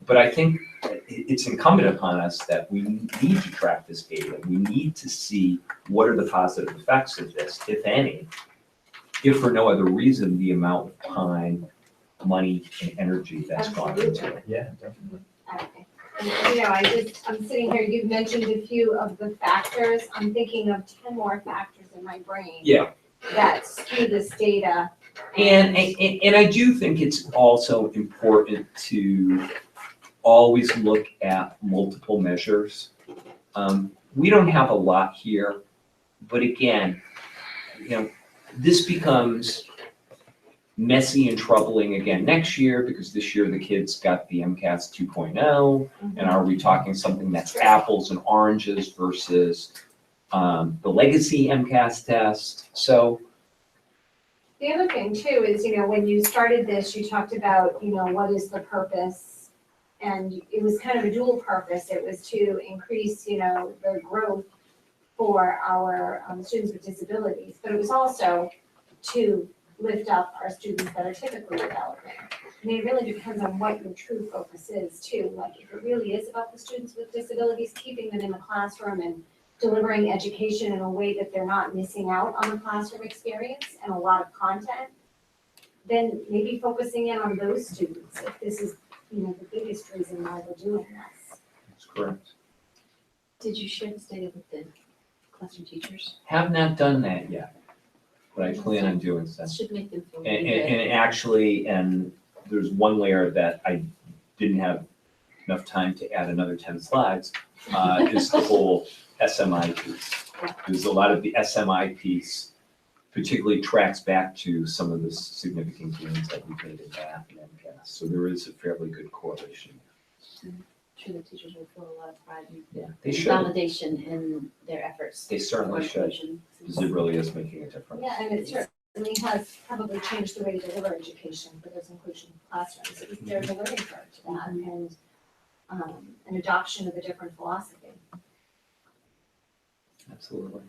But I think it's incumbent upon us that we need to track this data. We need to see what are the positive effects of this, if any, if for no other reason, the amount of time, money, and energy that's gone into it. Yeah, definitely. Okay. And, I'm sitting here, you've mentioned a few of the factors. I'm thinking of 10 more factors in my brain. Yeah. That skew this data. And I do think it's also important to always look at multiple measures. We don't have a lot here, but again, this becomes messy and troubling again next year because this year the kids got the MCAS 2.0, and are we talking something that's apples and oranges versus the legacy MCAS test? So the other thing too is, when you started this, you talked about, what is the purpose? And it was kind of a dual purpose. It was to increase, the growth for our students with disabilities, but it was also to lift up our students that are typically developing. And it really depends on what your true focus is too. Like if it really is about the students with disabilities, keeping them in the classroom and delivering education in a way that they're not missing out on the classroom experience and a lot of content, then maybe focusing in on those students, if this is, the biggest reason why we're doing this. That's correct. Did you share this data with the classroom teachers? Have not done that yet, but I plan on doing so. That should make them feel And, really and, good. and actually, and there's one layer that I didn't have enough time to add another 10 slides, is the whole SMI piece. There's a lot of the SMI piece particularly tracks back to some of the significant gains that we've made in math and MCAS. So there is a fairly good correlation. I'm sure the teachers will feel a lot of pride and Yeah, they should. validation in their efforts. They certainly for should, inclusion. because it really is making a difference. Yeah, and it certainly has probably changed the way to deliver education for those inclusion classrooms. There's a learning curve to that and an adoption of a different philosophy. Absolutely.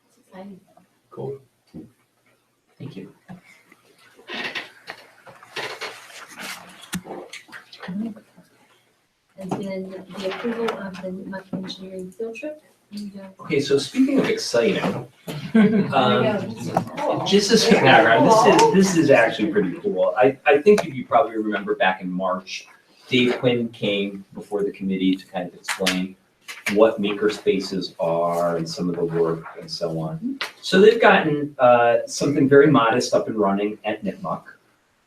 It's exciting. Cool. Thank you. And then the approval of the Mendon engineering field trip. Okay, so speaking of exciting, Oh. just as a background, this is actually pretty cool. I think you probably remember back in March, Dave Quinn came before the committee to kind of explain what maker spaces are and some of the work and so on. So they've gotten something very modest up and running at Nipmuc.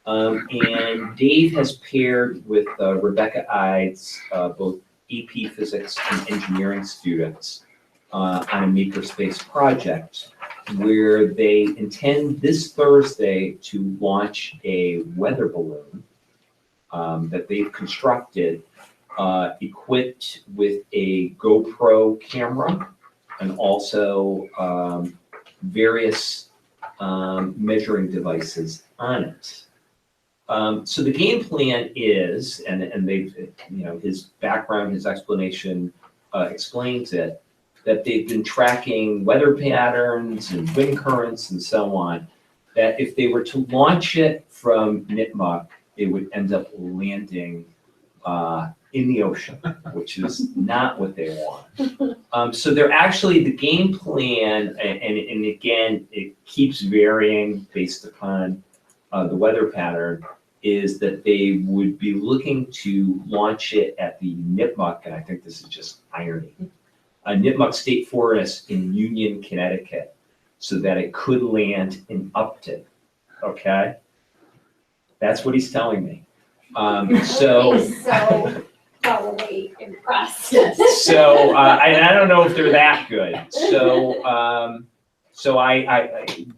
And Dave has paired with Rebecca Ides, both AP Physics and Engineering students, on a makerspace project where they intend this Thursday to launch a weather balloon that they've constructed, equipped with a GoPro camera and also various measuring devices on it. So the game plan is, and they've, his background, his explanation explains it, that they've been tracking weather patterns and wind currents and so on, that if they were to launch it from Nipmuc, it would end up landing in the ocean, which is not what they want. So they're actually, the game plan, and again, it keeps varying based upon the weather pattern, is that they would be looking to launch it at the Nipmuc, and I think this is just irony, Nipmuc State Forest in Union, Connecticut, so that it could land in Upton, okay? That's what he's telling me. So Probably impressed. So, and I don't know if they're that good. So,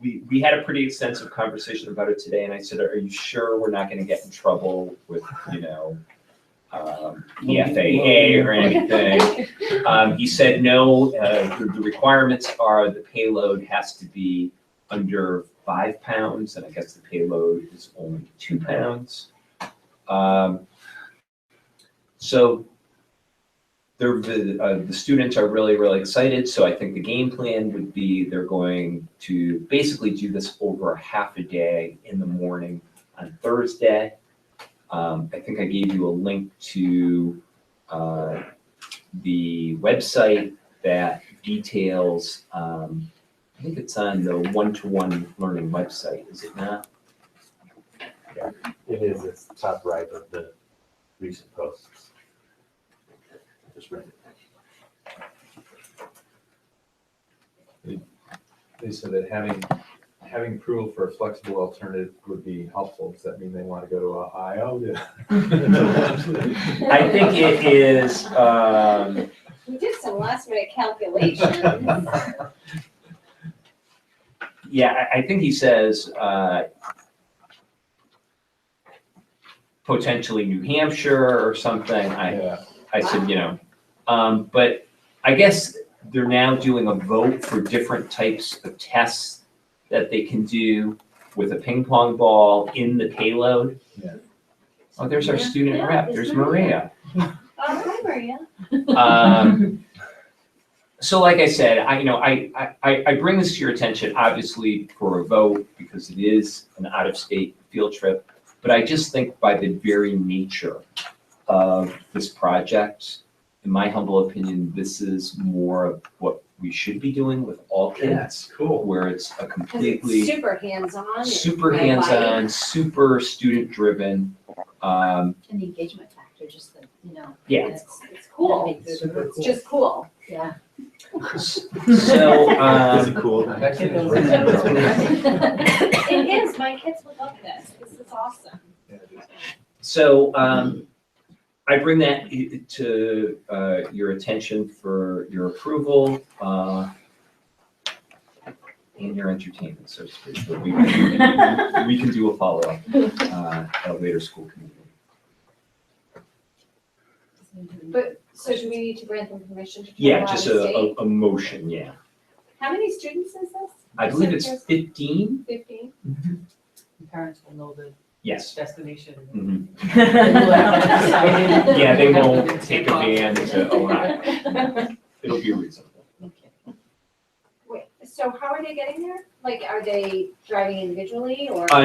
we had a pretty extensive conversation about it today, and I said, "Are you sure we're not going to get in trouble with, the FAA or anything?" He said, "No. The requirements are the payload has to be under 5 pounds, and I guess the payload is only 2 pounds." So the students are really, really excited. So I think the game plan would be they're going to basically do this over half a day in the morning on Thursday. I think I gave you a link to the website that details, I think it's on the one-to-one learning website, is it not? It is, it's top right of the recent posts. Just read it. They said that having approval for a flexible alternative would be helpful. Does that mean they want to go to Ohio? I think it is, We did some last minute calculations. yeah, I think he says, potentially New Hampshire or something. I said, but I guess they're now doing a vote for different types of tests that they can do with a ping pong ball in the payload. Yeah. Oh, there's our student Yeah, rep. there's There's Maria. Hi, Maria. So like I said, I bring this to your attention, obviously for a vote, because it is an out-of-state field trip. But I just think by the very nature of this project, in my humble opinion, this is more of what we should be doing with all kids, cool. where it's a 'Cause it's completely super hands-on. super and hands-on, super student-driven. And the engagement factor, just the, Yeah. It's cool. Super It's cool. just cool. Yeah. So, Is it cool? That kid is It is, my kids would love this. This is awesome. So, I bring that to your attention for your approval and your entertainment, so to speak. But we can do a follow-up at a later school committee. But, so do we need to grant them permission to? Yeah, travel out just of state? a motion, yeah. How many students is this? I believe it's 15? 15? Parents will know the Yes. destination. Mhm. Yeah, Yeah, they won't take a van to Ohio. It'll be reasonable. Wait, so how are they getting there? Like, are they driving individually or No,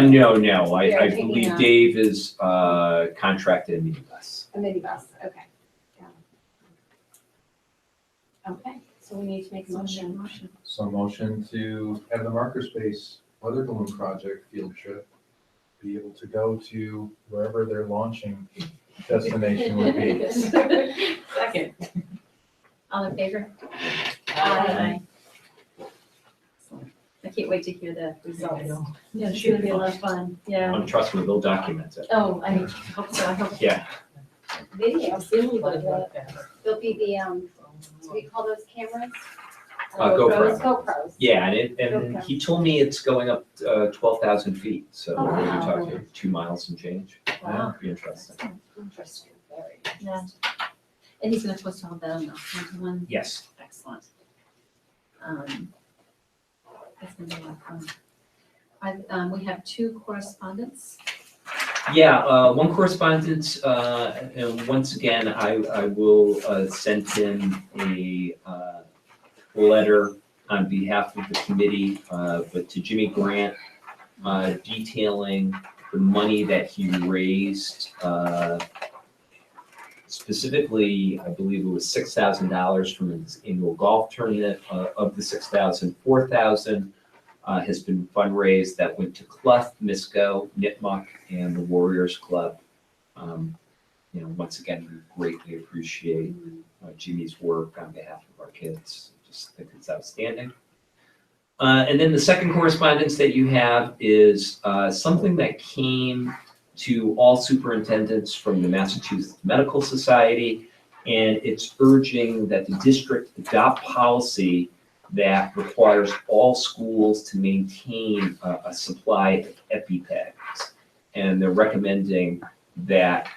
I They're taking believe a- Dave is contracted in the US. a minibus? Okay. Got it. Okay, so we need to make a motion. So motion to have the Marker Space Weather Balloon Project field trip be able to go to wherever their launching destination would be. Second. All in favor? Aye. I can't wait to hear the results. Yeah, it's gonna be a lot of fun, yeah. Trust me, they'll document it. Oh, I hope so, I hope. Yeah, Video, Really like like there'll be the, what do you call those cameras? GoPro. GoPros. yeah, and Okay. he told me it's going up 12,000 feet, so Oh, we're wow. talking 2 miles and change. Wow. Be interesting. Interesting, very Yeah. interesting. And he's gonna post all that on the one. Yes. Excellent. It's gonna be a lot of fun. We have 2 correspondents. Yeah, one correspondence, and once again, I will send him a letter on behalf of the committee, but to Jimmy Grant, detailing the money that he raised, specifically, I believe it was $6,000 from his annual golf tournament. Of the 6,000, 4,000 has been fundraised that went to Clough, Misco, Nipmuc, and the Warriors Club. Once again, we greatly appreciate Jimmy's work on behalf of our kids. Just think it's outstanding. And then the second correspondence that you have is something that came to all superintendents from the Massachusetts Medical Society, and it's urging that the district adopt policy that requires all schools to maintain a supply of EpiPens. And they're recommending that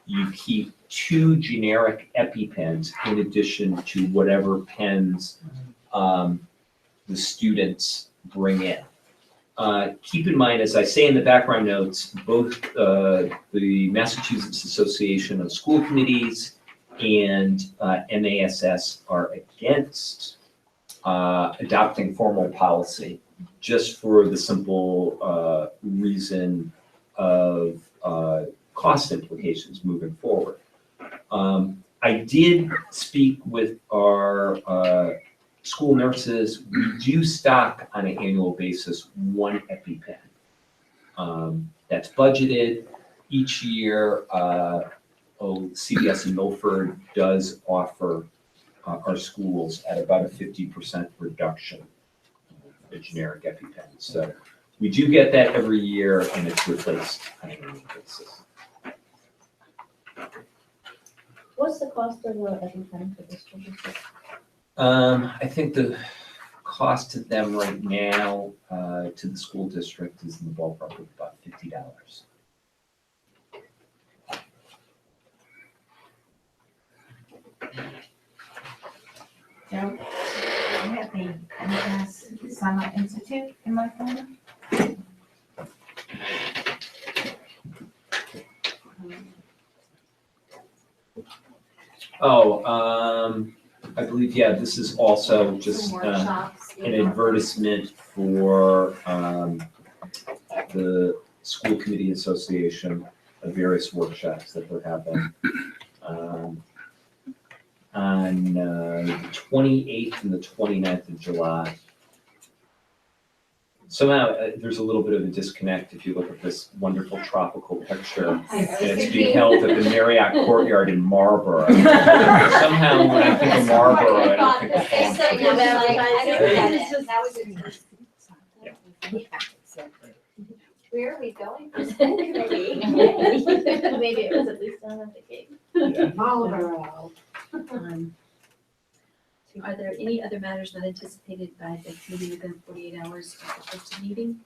you keep 2 generic EpiPens in addition to whatever pens the students bring in. Keep in mind, as I say in the background notes, both the Massachusetts Association of School Committees and MASS are against adopting formal policy, just for the simple reason of cost implications moving forward. I did speak with our school nurses. We do stock on an annual basis 1 EpiPen. That's budgeted each year. CVS in Milford does offer our schools at about a 50% reduction of the generic EpiPen. So we do get that every year, and it's replaced on an annual basis. What's the cost of the EpiPen for this school district? I think the cost to them right now, to the school district, is in the ballpark of about $50. Joe, I have the MAS Summer Institute in my folder. I believe, yeah, this is also just Some workshops. an advertisement for the School Committee Association of various workshops that they're having. on the 28th and the 29th of July. Somehow, there's a little bit of a disconnect if you look at this wonderful tropical picture. And it's being held at the Marriott Courtyard in Marlborough. Somehow, when I think of Marlborough, I don't think of It's so Palm young, Springs. like, I don't get it. That was Where are we going for school committee? Maybe it was at least done at the gate. Yeah. Marlboro. Are there any other matters not anticipated by the committee within 48 hours of the posted meeting?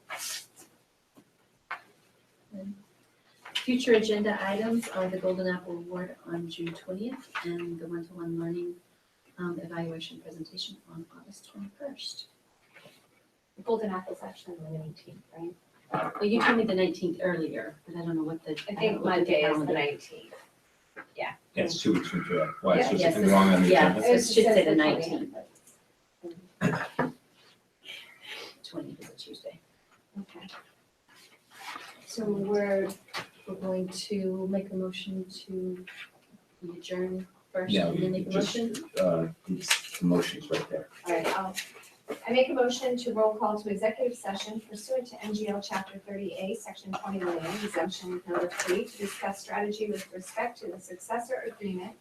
Future agenda items are the Golden Apple Award on June 20th and the one-to-one learning evaluation presentation on August 21st. The Golden Apple's actually on the 19th, right? Well, you told me the 19th earlier, but I don't know what the. I think Monday is the 19th. Yeah, it's 2 weeks from today. Why, is there Yes, something wrong on the yeah, agenda? it should say the 19th. 19th. 20th is a Tuesday. Okay. So we're going to make a motion to adjourn first Yeah, and then make a just, motion? the motion's right there. All right, I make a motion to roll call to executive session pursuant to NGL Chapter 30A, Section 21A, exemption number 3, to discuss strategy with respect to the successor agreement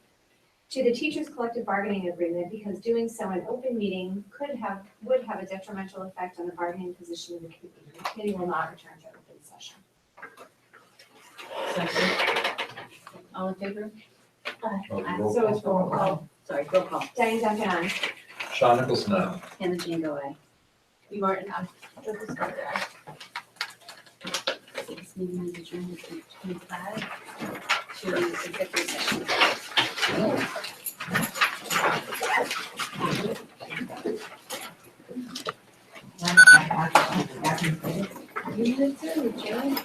to the teachers' collective bargaining agreement, because doing so in open meeting would have a detrimental effect on the bargaining position of the committee. The committee will not return to open session. Second. All in favor? Roll So call. it's roll call. Sorry, roll call. Diane Duncan, aye. Sean Nicholson, aye. Hannah Jane Go aye. You weren't on. This meeting is adjourned at 25 to executive session. Back in. You did too, Jane.